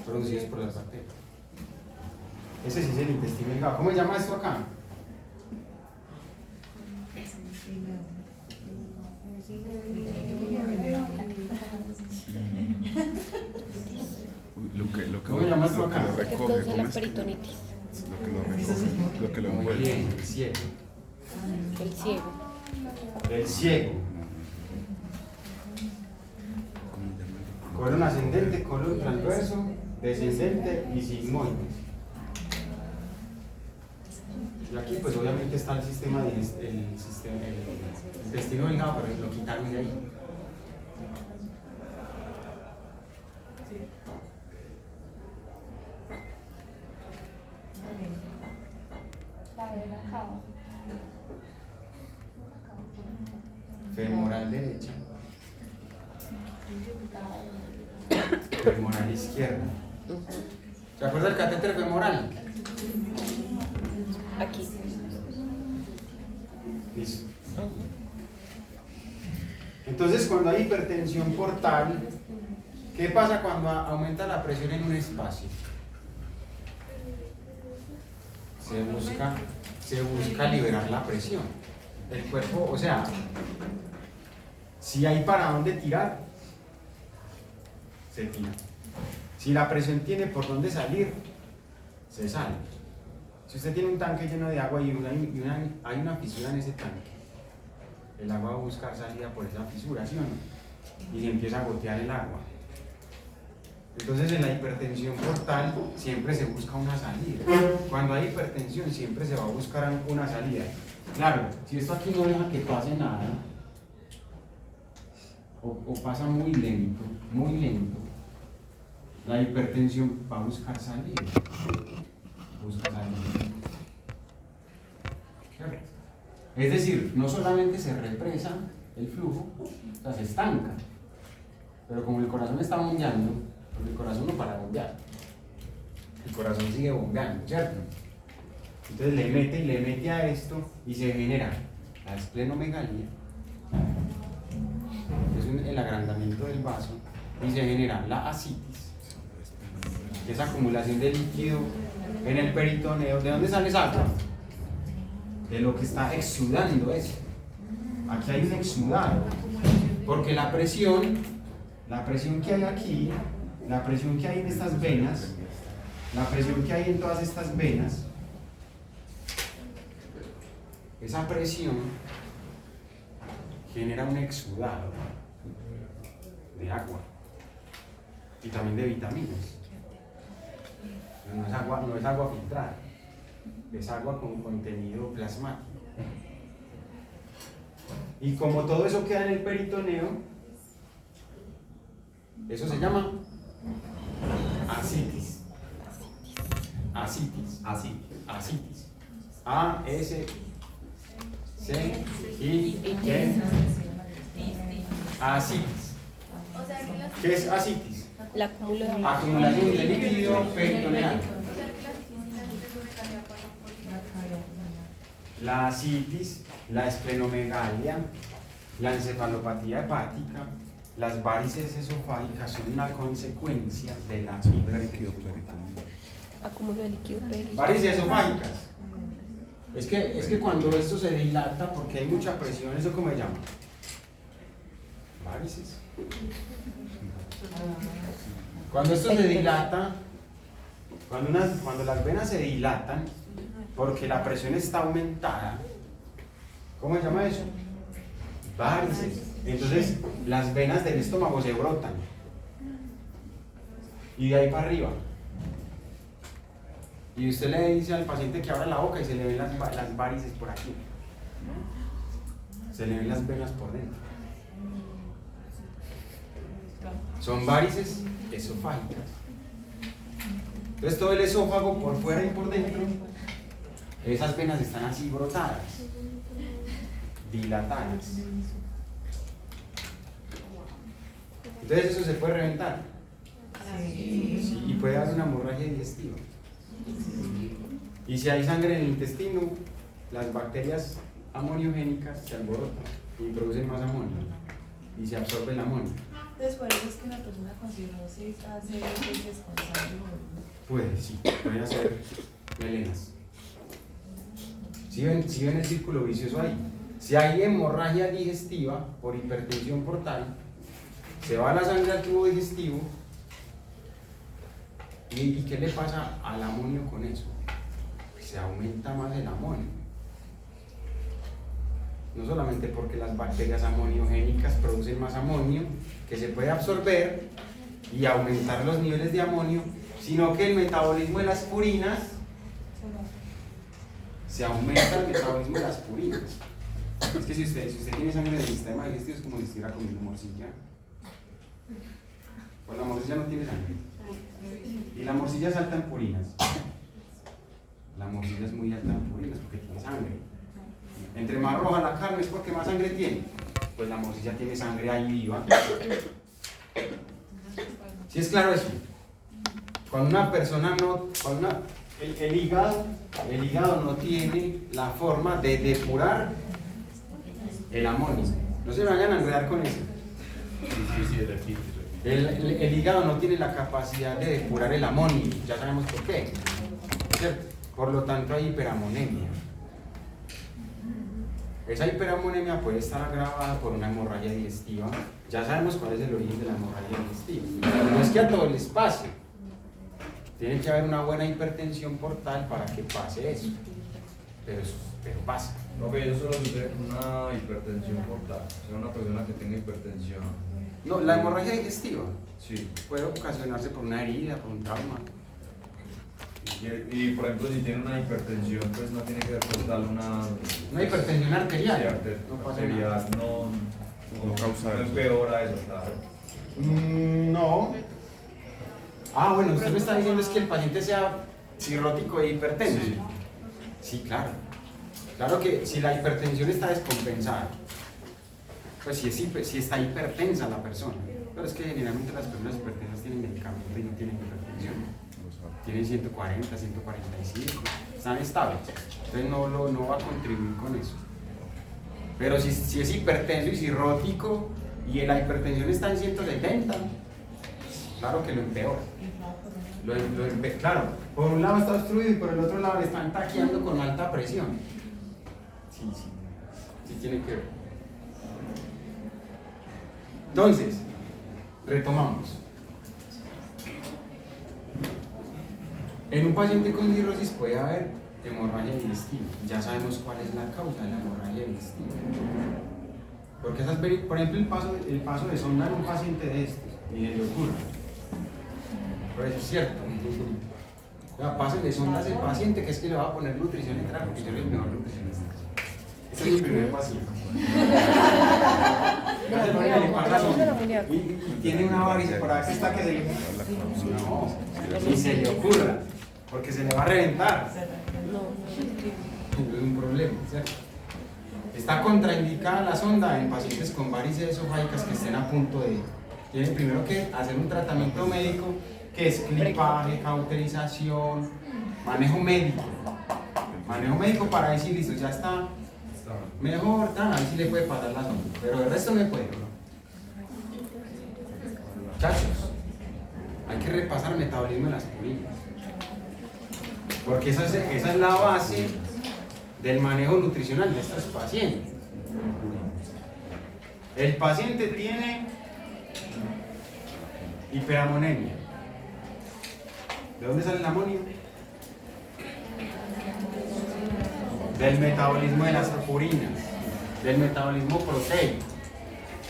producidos por las bacterias. Ese sí es el intestino delgado. ¿Cómo se llama esto acá? ¿Cómo se llama esto acá? Que produce la peritonitis. Lo que lo Muy envuelve. bien, el ciego. El ciego. El ciego. Colon ascendente, colon transverso, descendente y sigmoides. Y aquí pues obviamente está el sistema el intestino delgado, pero lo quitaron de ahí. Femoral derecha. Femoral izquierda. ¿Se acuerda del catéter femoral? Aquí. Listo. Entonces, cuando hay hipertensión portal, ¿qué pasa cuando aumenta la presión en un espacio? Se busca liberar la presión. El cuerpo, o sea, si hay para dónde tirar, se tira. Si la presión tiene por dónde salir, se sale. Si usted tiene un tanque lleno de agua y hay una fisura en ese tanque, el agua va a buscar salida por esa fisura, ¿sí o no? Y se empieza a gotear el agua. Entonces en la hipertensión portal siempre se busca una salida. Cuando hay hipertensión siempre se va a buscar una salida. Claro, si esto aquí no deja que pase nada, o pasa muy lento, la hipertensión va a buscar salida. Es decir, no solamente se represa el flujo, o sea, se estanca, pero como el corazón está bombeando, pues el corazón no para de bombear. el corazón sigue bombeando, ¿cierto? Entonces le mete a esto y se genera la esplenomegalia, es el agrandamiento del vaso, y se genera la ascitis, que es acumulación de líquido en el peritoneo. ¿De dónde sale esa agua? De lo que está exudando eso. Aquí hay un exudado, porque la presión que hay aquí, la presión que hay en estas venas, la presión que hay en todas estas venas, esa presión genera un exudado de agua y también de vitaminas. No es agua filtrada, es agua con contenido plasmático. Y como todo eso queda en el peritoneo, eso se llama ascitis. Ascitis. Ascitis. A-S-C-I-T. Ascitis. O sea, que las ¿Qué es ascitis? La acumulación. Acumulación de líquido peritoneal. La ascitis, la esplenomegalia, la encefalopatía hepática, las varices esofágicas son una consecuencia de la hipertensión. Acúmulo de líquido peritoneal. Varices esofágicas. Es que cuando esto se dilata, porque hay mucha presión, ¿eso cómo se llama? Varices. Cuando esto se dilata, cuando las venas se dilatan, porque la presión está aumentada, ¿cómo se llama eso? Varices. Entonces, las venas del estómago se brotan. Y de ahí para arriba. Y usted le dice al paciente que abra la boca y se le ven las varices por aquí. Se le ven las venas por dentro. Son varices esofágicas. Entonces todo el esófago por fuera y por dentro, esas venas están así brotadas, dilatadas. Entonces eso se puede reventar. Sí, y puede haber una hemorragia digestiva. Y si hay sangre en el intestino, las bacterias amoniogénicas se alborotan y producen más amonio y se absorbe el amonio. Entonces, por eso es que una persona con cirrosis hace veces con sangre. Puede hacer melenas. Si ven el círculo vicioso ahí. Si hay hemorragia digestiva por hipertensión portal, se va la sangre al tubo digestivo. ¿Y qué le pasa al amonio con eso? Se aumenta más el amonio. No solamente porque las bacterias amoniogénicas producen más amonio que se puede absorber y aumentar los niveles de amonio, sino que el metabolismo de las purinas, se aumenta el metabolismo de las purinas. Es que si usted tiene sangre del sistema digestivo es como si estuviera comiendo morcilla. Pues la morcilla no tiene sangre. Y la morcilla es alta en purinas. La morcilla es muy alta en purinas porque tiene sangre. Entre más roja la carne es porque más sangre tiene. Pues la morcilla tiene sangre ahí viva. ¿Sí es claro eso? Cuando una persona no... el hígado no tiene la forma de depurar el amonio. No se vayan a enredar con eso. El hígado no tiene la capacidad de depurar el amonio, ya sabemos por qué, ¿cierto? Por lo tanto hay hiperamonemia. Esa hiperamonemia puede estar agravada por una hemorragia digestiva. Ya sabemos cuál es el origen de la hemorragia digestiva. No es que a todos les pase. Tiene que haber una buena hipertensión portal para que pase eso. Pero pasa. No, que yo solo usé una hipertensión portal. O sea, una persona que tenga hipertensión. No, la hemorragia digestiva Sí. puede ocasionarse por una herida, por un trauma. Y por ejemplo, si tiene una hipertensión, pues no tiene que ser portal Una hipertensión arterial. Sí, No pasa arterial, nada. no causa no eso. empeora eso, claro. No. Ah, bueno, usted me está diciendo es que el paciente sea cirrótico e hipertenso. Sí. Sí, claro. Claro que si la hipertensión está descompensada, pues si está hipertensa la persona. Pero es que generalmente las personas hipertensas tienen medicamento y no tienen hipertensión. tienen 140, 145, están estables, entonces no va a contribuir con eso. Pero si es hipertenso y cirrótico y la hipertensión está en 170, claro que lo empeora. Claro, por un lado está obstruido y por el otro lado le están taqueando con alta presión. Sí tiene que ver. Entonces, retomamos. En un paciente con cirrosis puede haber hemorragia digestiva. Ya sabemos cuál es la causa de la hemorragia digestiva. Porque por ejemplo, el paso de sonda en un paciente de estos, ni le ocurre. Pero es cierto. Pasen de sonda al paciente, que es que le va a poner nutrición enteral, porque yo soy el mejor nutricionista. Ese es mi primer paciente. Y tiene una varice por aquí, está que se le... No, ni se le ocurra, porque se le va a reventar. Es un problema, ¿cierto? Está contraindicada la sonda en pacientes con varices esofágicas que estén a punto de... Tienen primero que hacer un tratamiento médico, que es clipaje, cauterización, manejo médico. Manejo médico para decir, listo, ya está mejor, ahí sí le puede pasar la sonda, pero el resto no puede. Muchachos, hay que repasar metabolismo de las purinas, porque esa es la base del manejo nutricional de estos pacientes. El paciente tiene hiperamonemia. ¿De dónde sale el amonio? Del metabolismo de las purinas, del metabolismo proteico,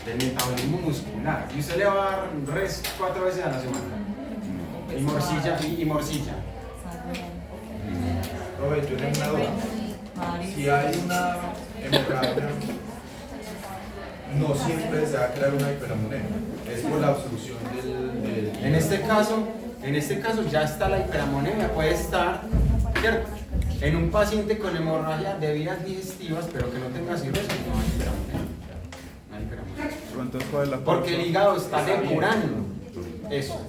del metabolismo muscular. Y usted le va a dar res 4 veces a la semana. Y morcilla. Robert, yo tengo una duda. Si hay una hemorragia, no siempre se va a crear una hiperamonemia. Es por la obstrucción del... En este caso ya está la hiperamonemia, puede estar, ¿cierto? En un paciente con hemorragia de vías digestivas, pero que no tenga cirrosis, no hay hiperamonemia. Entonces, ¿cuál es la Porque el hígado está depurando eso.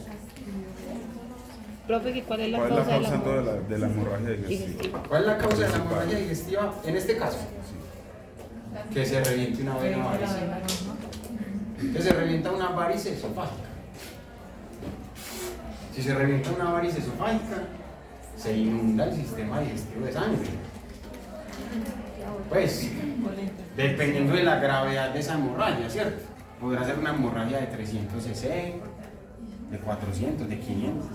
Profe, ¿cuál es la ¿Cuál es la causa causa de la hemorragia digestiva? ¿Cuál es la causa de la hemorragia digestiva en este caso? Que se reviente una vena varicela. Que se revienta una varice esofágica. Si se revienta una varice esofágica, se inunda el sistema digestivo de sangre. Pues, dependiendo de la gravedad de esa hemorragia, ¿cierto? Podrá ser una hemorragia de 300 cc, de 400, de 500,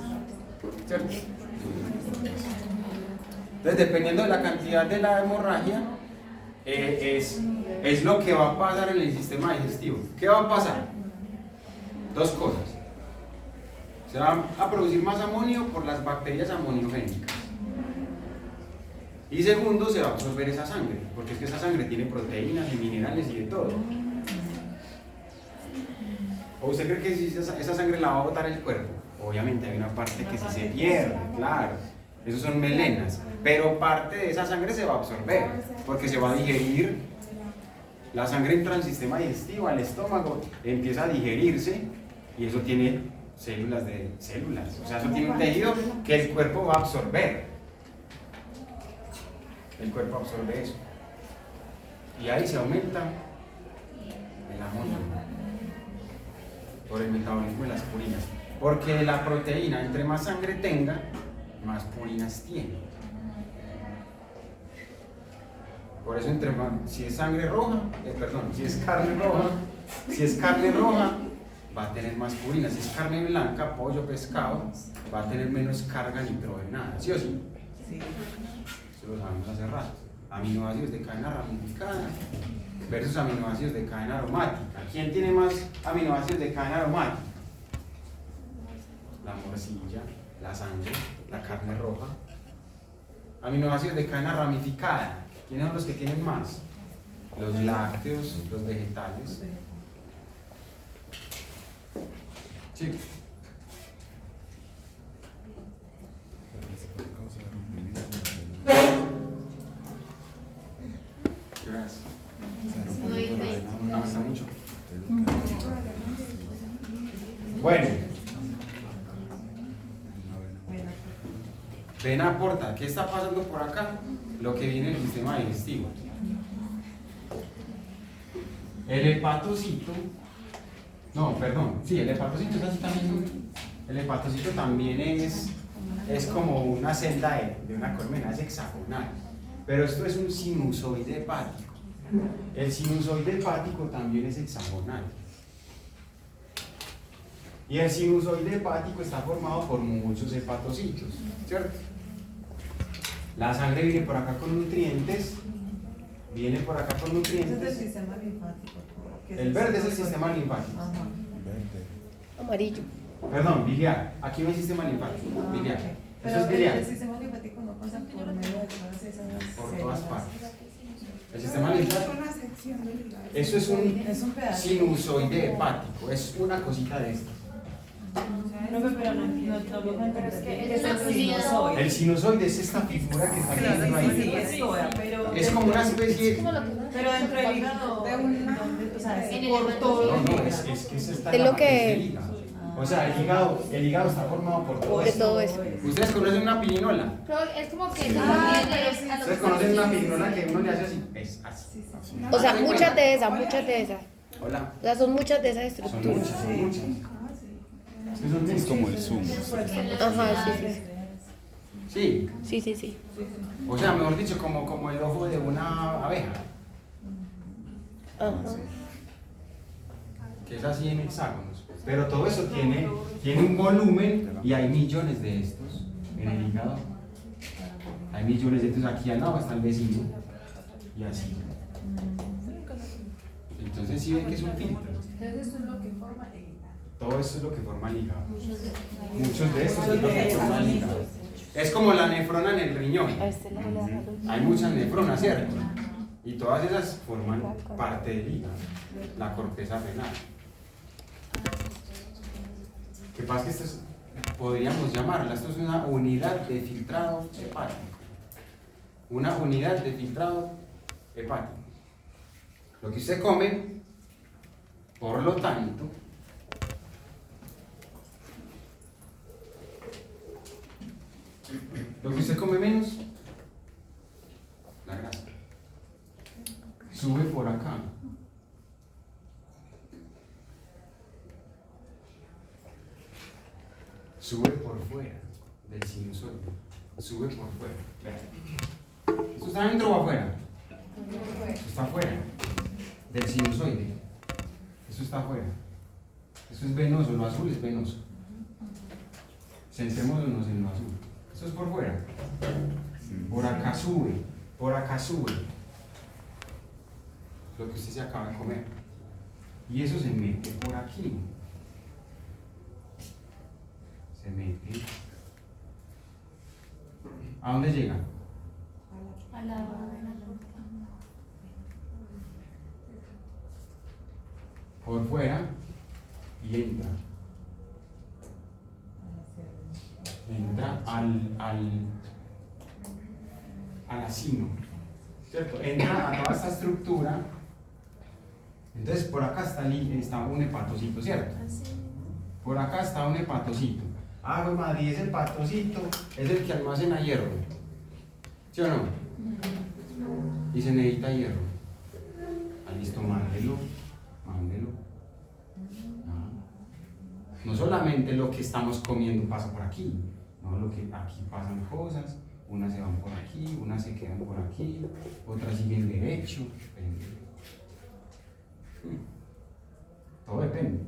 ¿cierto? Entonces, dependiendo de la cantidad de la hemorragia, es lo que va a pasar en el sistema digestivo. ¿Qué va a pasar? Dos cosas. Se va a producir más amonio por las bacterias amoniogénicas. Y segundo, se va a absorber esa sangre, porque es que esa sangre tiene proteínas y minerales y de todo. ¿O usted cree que si esa sangre la va a botar el cuerpo? Obviamente hay una parte que sí se pierde, claro. Esos son melenas. Pero parte de esa sangre se va a absorber, porque se va a digerir. La sangre entra al sistema digestivo, al estómago, empieza a digerirse y eso tiene células, o sea, eso tiene un tejido que el cuerpo va a absorber. El cuerpo absorbe eso. Y ahí se aumenta el amonio por el metabolismo de las purinas. Porque la proteína, entre más sangre tenga, más purinas tiene. Por eso si es sangre roja, si es carne roja, va a tener más purinas. Si es carne blanca, pollo, pescado, va a tener menos carga nitrogenada. ¿Sí o sí? Sí. Eso lo sabemos hace rato. Aminoácidos de cadena ramificada versus aminoácidos de cadena aromática. ¿Quién tiene más aminoácidos de cadena aromática? La morcilla, la sangre, la carne roja. Aminoácidos de cadena ramificada. ¿Quiénes son los que tienen más? Los lácteos, los vegetales. Sí. Gracias. No avanza mucho. Bueno. ven aporta. ¿Qué está pasando por acá? Lo que viene en el sistema digestivo. El hepatocito, no, perdón, sí, el hepatocito es así también. El hepatocito también es como una celda de una colmena, es hexagonal. Pero esto es un sinusoide hepático. El sinusoide hepático también es hexagonal. Y el sinusoide hepático está formado por muchos hepatocitos, ¿cierto? La sangre viene por acá con nutrientes, viene por acá con Ese es del nutrientes. sistema linfático. que El verde es el sistema linfático. Ajá. Verde. Amarillo. Perdón, biliar. Aquí no hay sistema linfático. Ah, Biliar. ok. Eso Pero es biliar. el sistema linfático no pasa por medio de todas esas Por células. todas partes. El sistema linfático. Eso es Es un un pedazo. sinusoide hepático. Es una cosita de estas. Profe, pero no lo Pero es que ¿Qué es el sinusoide. sinusoide? El sinusoide es esta figura que está Claro, viendo sí, sí, ahí. es toda, pero... Es como una especie. Pero dentro del hígado, ¿dónde? O sea, En es el por hemato. todo No, el no, hígado. es que eso está Es en lo la que- matriz del hígado. O sea, el hígado está formado por todo De esto. todo eso. ¿Ustedes conocen una pirinola? Pero es como que ¿Ustedes conocen una pirinola que uno le hace así? Es así. Sí, sí. O sea, muchas de esas, muchas de esas. Hola. O sea, son muchas de esas Son estructuras. muchas, son muchas. Es que son Es como el muchas. zoom. Ajá, sí, sí. Sí, Sí, sí, sí. o sea, mejor dicho, como el ojo de una abeja, Ajá. que es así en hexágonos. Pero todo eso tiene un volumen y hay millones de estos en el hígado. Hay millones de estos. Aquí al lado está el vecino. Y así. Entonces, sí ven que es un filtro. Entonces esto es lo que forma el hígado. Todo eso es lo que forma el hígado. Muchos de estos es lo que forma el hígado. Es como la nefrona en el riñón. Hay muchas nefronas, ¿cierto? Y todas esas forman parte del hígado, la corteza renal. ¿Qué pasa? Que esto es, podríamos llamarla, esto es una unidad de filtrado hepático. Una unidad de filtrado hepático. Lo que usted come, por lo tanto, lo que usted come menos, la grasa, sube por acá. Sube por fuera del sinusoide. Sube por fuera. Vean. ¿Esto está adentro o afuera? Esto está afuera del sinusoide. Esto está afuera. Esto es venoso, lo azul es venoso. Centrémonos en lo azul. Esto es por fuera. Por acá sube, por acá sube. Lo que usted se acaba de comer. Y eso se mete por aquí. Se mete. ¿A dónde llega? a la Por fuera y entra. Entra al acino, ¿cierto? Entra a toda esta estructura. Entonces por acá está un hepatocito, ¿cierto? Por acá está un hepatocito. Ah, pues Madrid, ese hepatocito es el que almacena hierro, ¿sí o no? Y se necesita hierro. Ah, listo, mándelo. No solamente lo que estamos comiendo pasa por aquí, no, lo que aquí pasan cosas, unas se van por aquí, unas se quedan por aquí, otras siguen derecho, depende. Todo depende.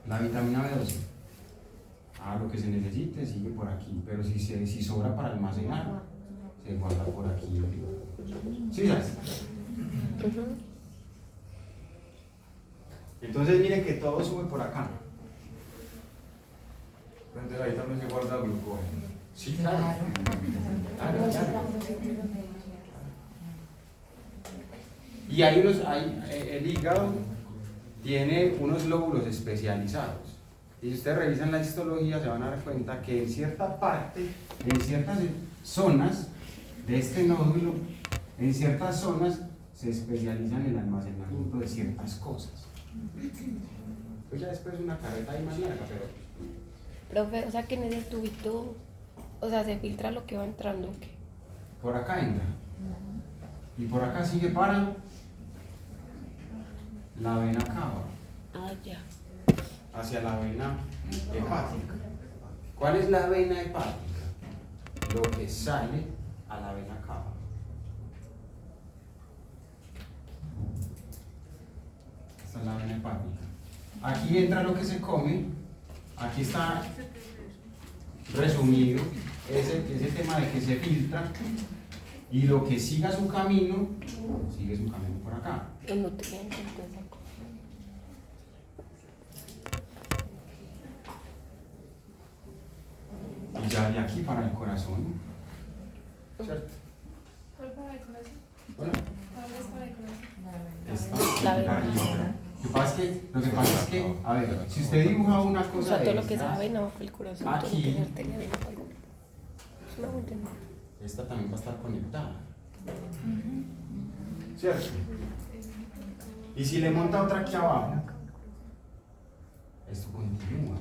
La vitamina B12, lo que se necesite sigue por aquí, pero si sobra para almacenar, se guarda por aquí. ¿Sí sabes? Entonces miren que todo sube por acá. Entonces ahí también se guarda glucógeno. Sí, claro. Claro. Y el hígado tiene unos lóbulos especializados. Y si ustedes revisan la histología se van a dar cuenta que en cierta parte, en ciertas zonas de este nódulo, en ciertas zonas se especializan en el almacenamiento de ciertas cosas. Pues ya después una carreta ahí más larga, pero Profe, o sea que en ese tubito, O sea, se filtra lo que va entrando. ¿O qué? Por acá entra. Y por acá sigue para la vena cava, Ah, ya. hacia la vena hepática. ¿Cuál es la vena hepática? Lo que sale a la vena cava. Esta es la vena hepática. Aquí entra lo que se come. Aquí está resumido ese tema de que se filtra. Y lo que siga su camino, sigue su camino por acá. Los nutrientes, toda esa cosa. Y ya de aquí para el corazón. ¿Cierto? ¿Cuál para el corazón? Hola. ¿Cuál es para el corazón? Esta, La vena. Lo que pasa es que, a ver, si usted dibuja una O cosa sea, todo de lo que es estas, la vena bajo el corazón, todo lo aquí. que es arteria, vena, algo. No me entiendo. esta también va a estar conectada. ¿Cierto? Y si le monta otra aquí abajo, esto continúa.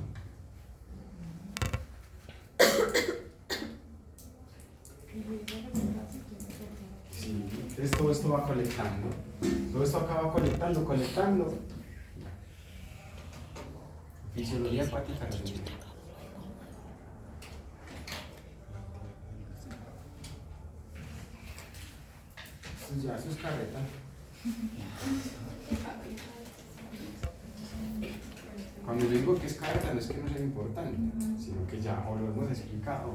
Sí, entonces todo esto va colectando. Todo esto acaba colectando. Fisiología hepática resumida. Pues ya, eso es carreta. Cuando yo digo que es carreta no es que no sea importante, sino que ya o lo hemos explicado.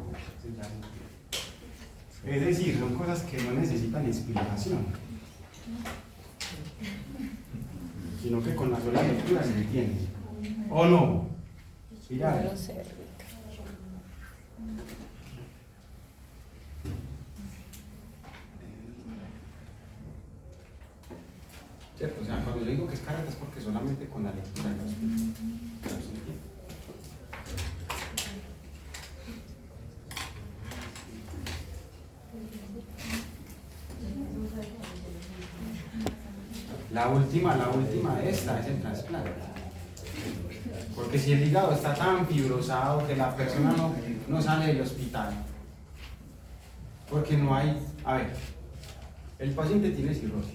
Es decir, son cosas que no necesitan explicación, sino que con la sola lectura se entiende. ¿O no? Mira. No lo sé, Rica. ¿Cierto? O sea, cuando yo digo que es carreta es porque solamente con la lectura no se entiende. La última de esta es el trasplante. Porque si el hígado está tan fibrosado que la persona no sale del hospital, porque no hay, a ver, el paciente tiene cirrosis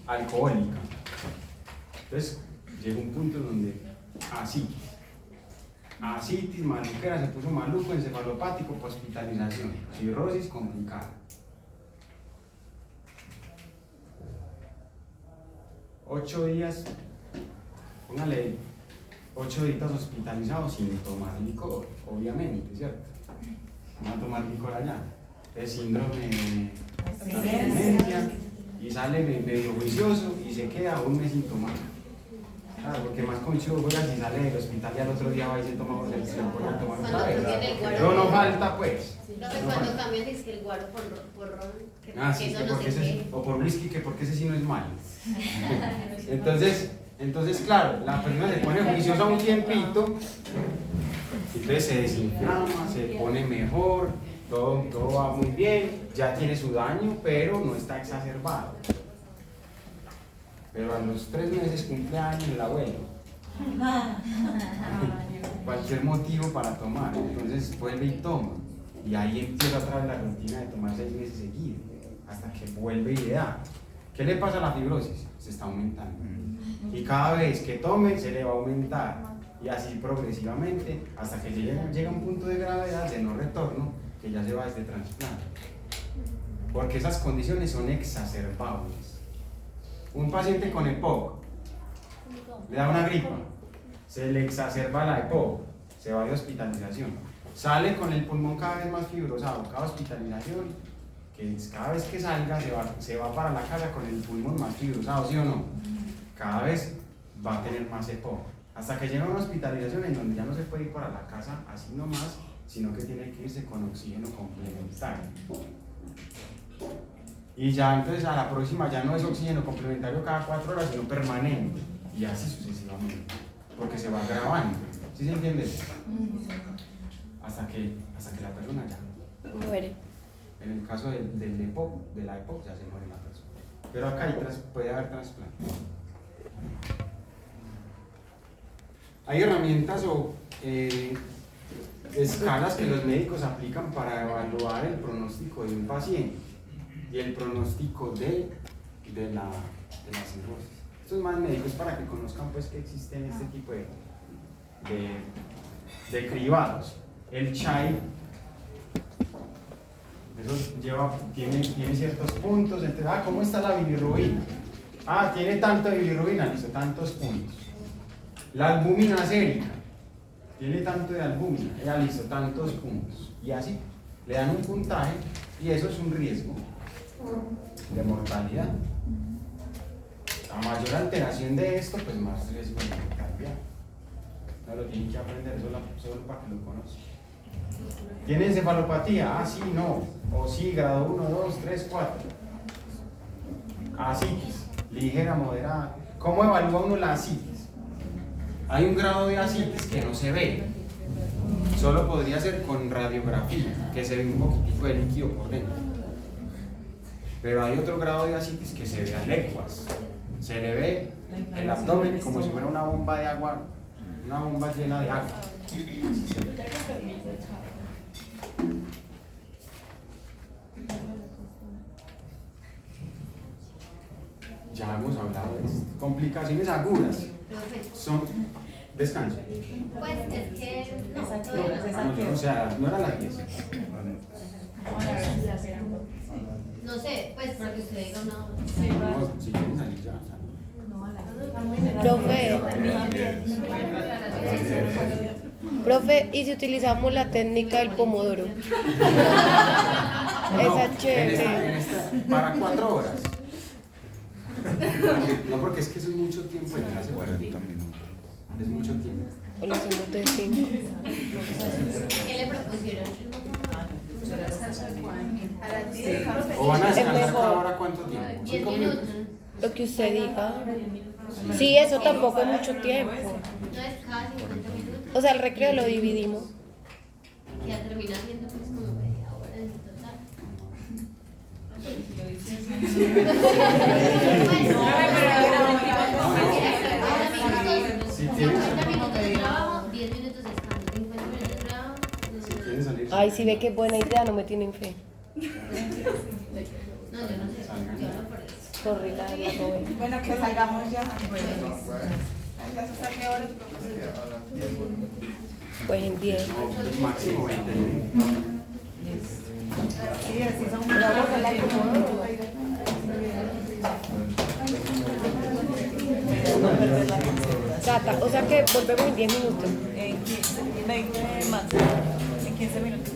alcohólica, entonces llega un punto donde asitis, maluquera, se puso maluco, encefalopático, hospitalización, cirrosis complicada. 8 días, póngale 8 días hospitalizados sin tomar licor, obviamente, ¿cierto? No va a tomar licor allá. Es síndrome de abstinencia y sale medio juicioso y se queda un mes sin tomar. Claro, porque más conchudo juega si sale del hospital y al otro día va y se toma otra vez. Pero no falta, pues. Profe, cuando cambian dice que el guaro por ron, que Sí, eso que no porque sé ese, qué. o por whisky, que porque ese sí no es malo. Entonces, claro, la persona se pone juiciosa un tiempito, entonces se desinflama, se pone mejor, todo va muy bien, ya tiene su daño, pero no está exacerbado. Pero a los 3 meses cumple años el abuelo. Cualquier motivo para tomar, entonces vuelve y toma. Y ahí empieza otra vez la rutina de tomar 6 meses seguidos, hasta que vuelve y le da. ¿Qué le pasa a la fibrosis? Se está aumentando. Y cada vez que tome se le va a aumentar. Y así progresivamente, hasta que llega a un punto de gravedad, de no retorno, que ya se va desde trasplante. Porque esas condiciones son exacerbables. Un paciente con EPOC le da una gripa, se le exacerba la EPOC, se va de hospitalización. Sale con el pulmón cada vez más fibrosado, cada hospitalización, que cada vez que salga se va para la casa con el pulmón más fibrosado, ¿sí o no? Cada vez va a tener más EPOC, hasta que llega una hospitalización en donde ya no se puede ir para la casa así nomás, sino que tiene que irse con oxígeno complementario. Y ya entonces a la próxima ya no es oxígeno complementario cada 4 horas, sino permanente, y así sucesivamente, porque se va agravando. ¿Sí se entiende? Hasta que la persona ya Muere. en el caso de la EPOC ya se muere la persona. Pero acá puede haber trasplante. Hay herramientas de escalas que los médicos aplican para evaluar el pronóstico de un paciente y el pronóstico de la cirrosis. Estos más médicos para que conozcan pues que existen este tipo de cribados. El CHAI, eso tiene ciertos puntos, entonces, ¿cómo está la bilirrubina? Tiene tanto de bilirrubina, listo, tantos puntos. La albúmina sérica, tiene tanto de albúmina, listo, tantos puntos. Y así, le dan un puntaje y eso es un riesgo de mortalidad. A mayor alteración de esto, pues más riesgo de mortalidad. No lo tienen que aprender solo para que lo conozcan. ¿Tiene encefalopatía? Sí, no. O sí, grado 1, 2, 3, 4. Asitis, ligera, moderada. ¿Cómo evalúa uno la asitis? Hay un grado de asitis que no se ve. Solo podría ser con radiografía, que se ve un poquitico de líquido por dentro. Pero hay otro grado de asitis que se ve a leguas. Se le ve el abdomen como si fuera una bomba de agua, una bomba llena de agua. Ya hemos hablado de esto. Complicaciones agudas son descanso. Pues es que O sea, no era las 10. no sé, pues para que usted diga una hora. No, si quieren salir ya. Profe, ¿y si utilizamos la técnica del pomodoro? Esa es chévere. Para 4 horas. No, porque es que eso es mucho tiempo en clase. 40 minutos. Es mucho tiempo. O lo hacemos de 5. ¿Qué le propusieron? ¿O van a descansar mejor. cada hora cuánto tiempo? 10 5 minutos. minutos. Lo que usted diga. Sí, eso tampoco es mucho tiempo. No es cada 50 minutos. O sea, el recreo lo dividimos. Ya termina siendo pues como media hora en total. Si 50 minutos de trabajo, 10 minutos de descanso, 50 minutos de trabajo. quieren salir. Ay, si ve que es buena idea, no me tienen fe. No, yo no sé, yo hablo por eso. Sorry, la joven. Bueno, que salgamos ya. Pues en 10. No, máximo 20. Sí, así son Cata, o sea que volvemos en 10 minutos. en 15, 20 más. En 15 minutos.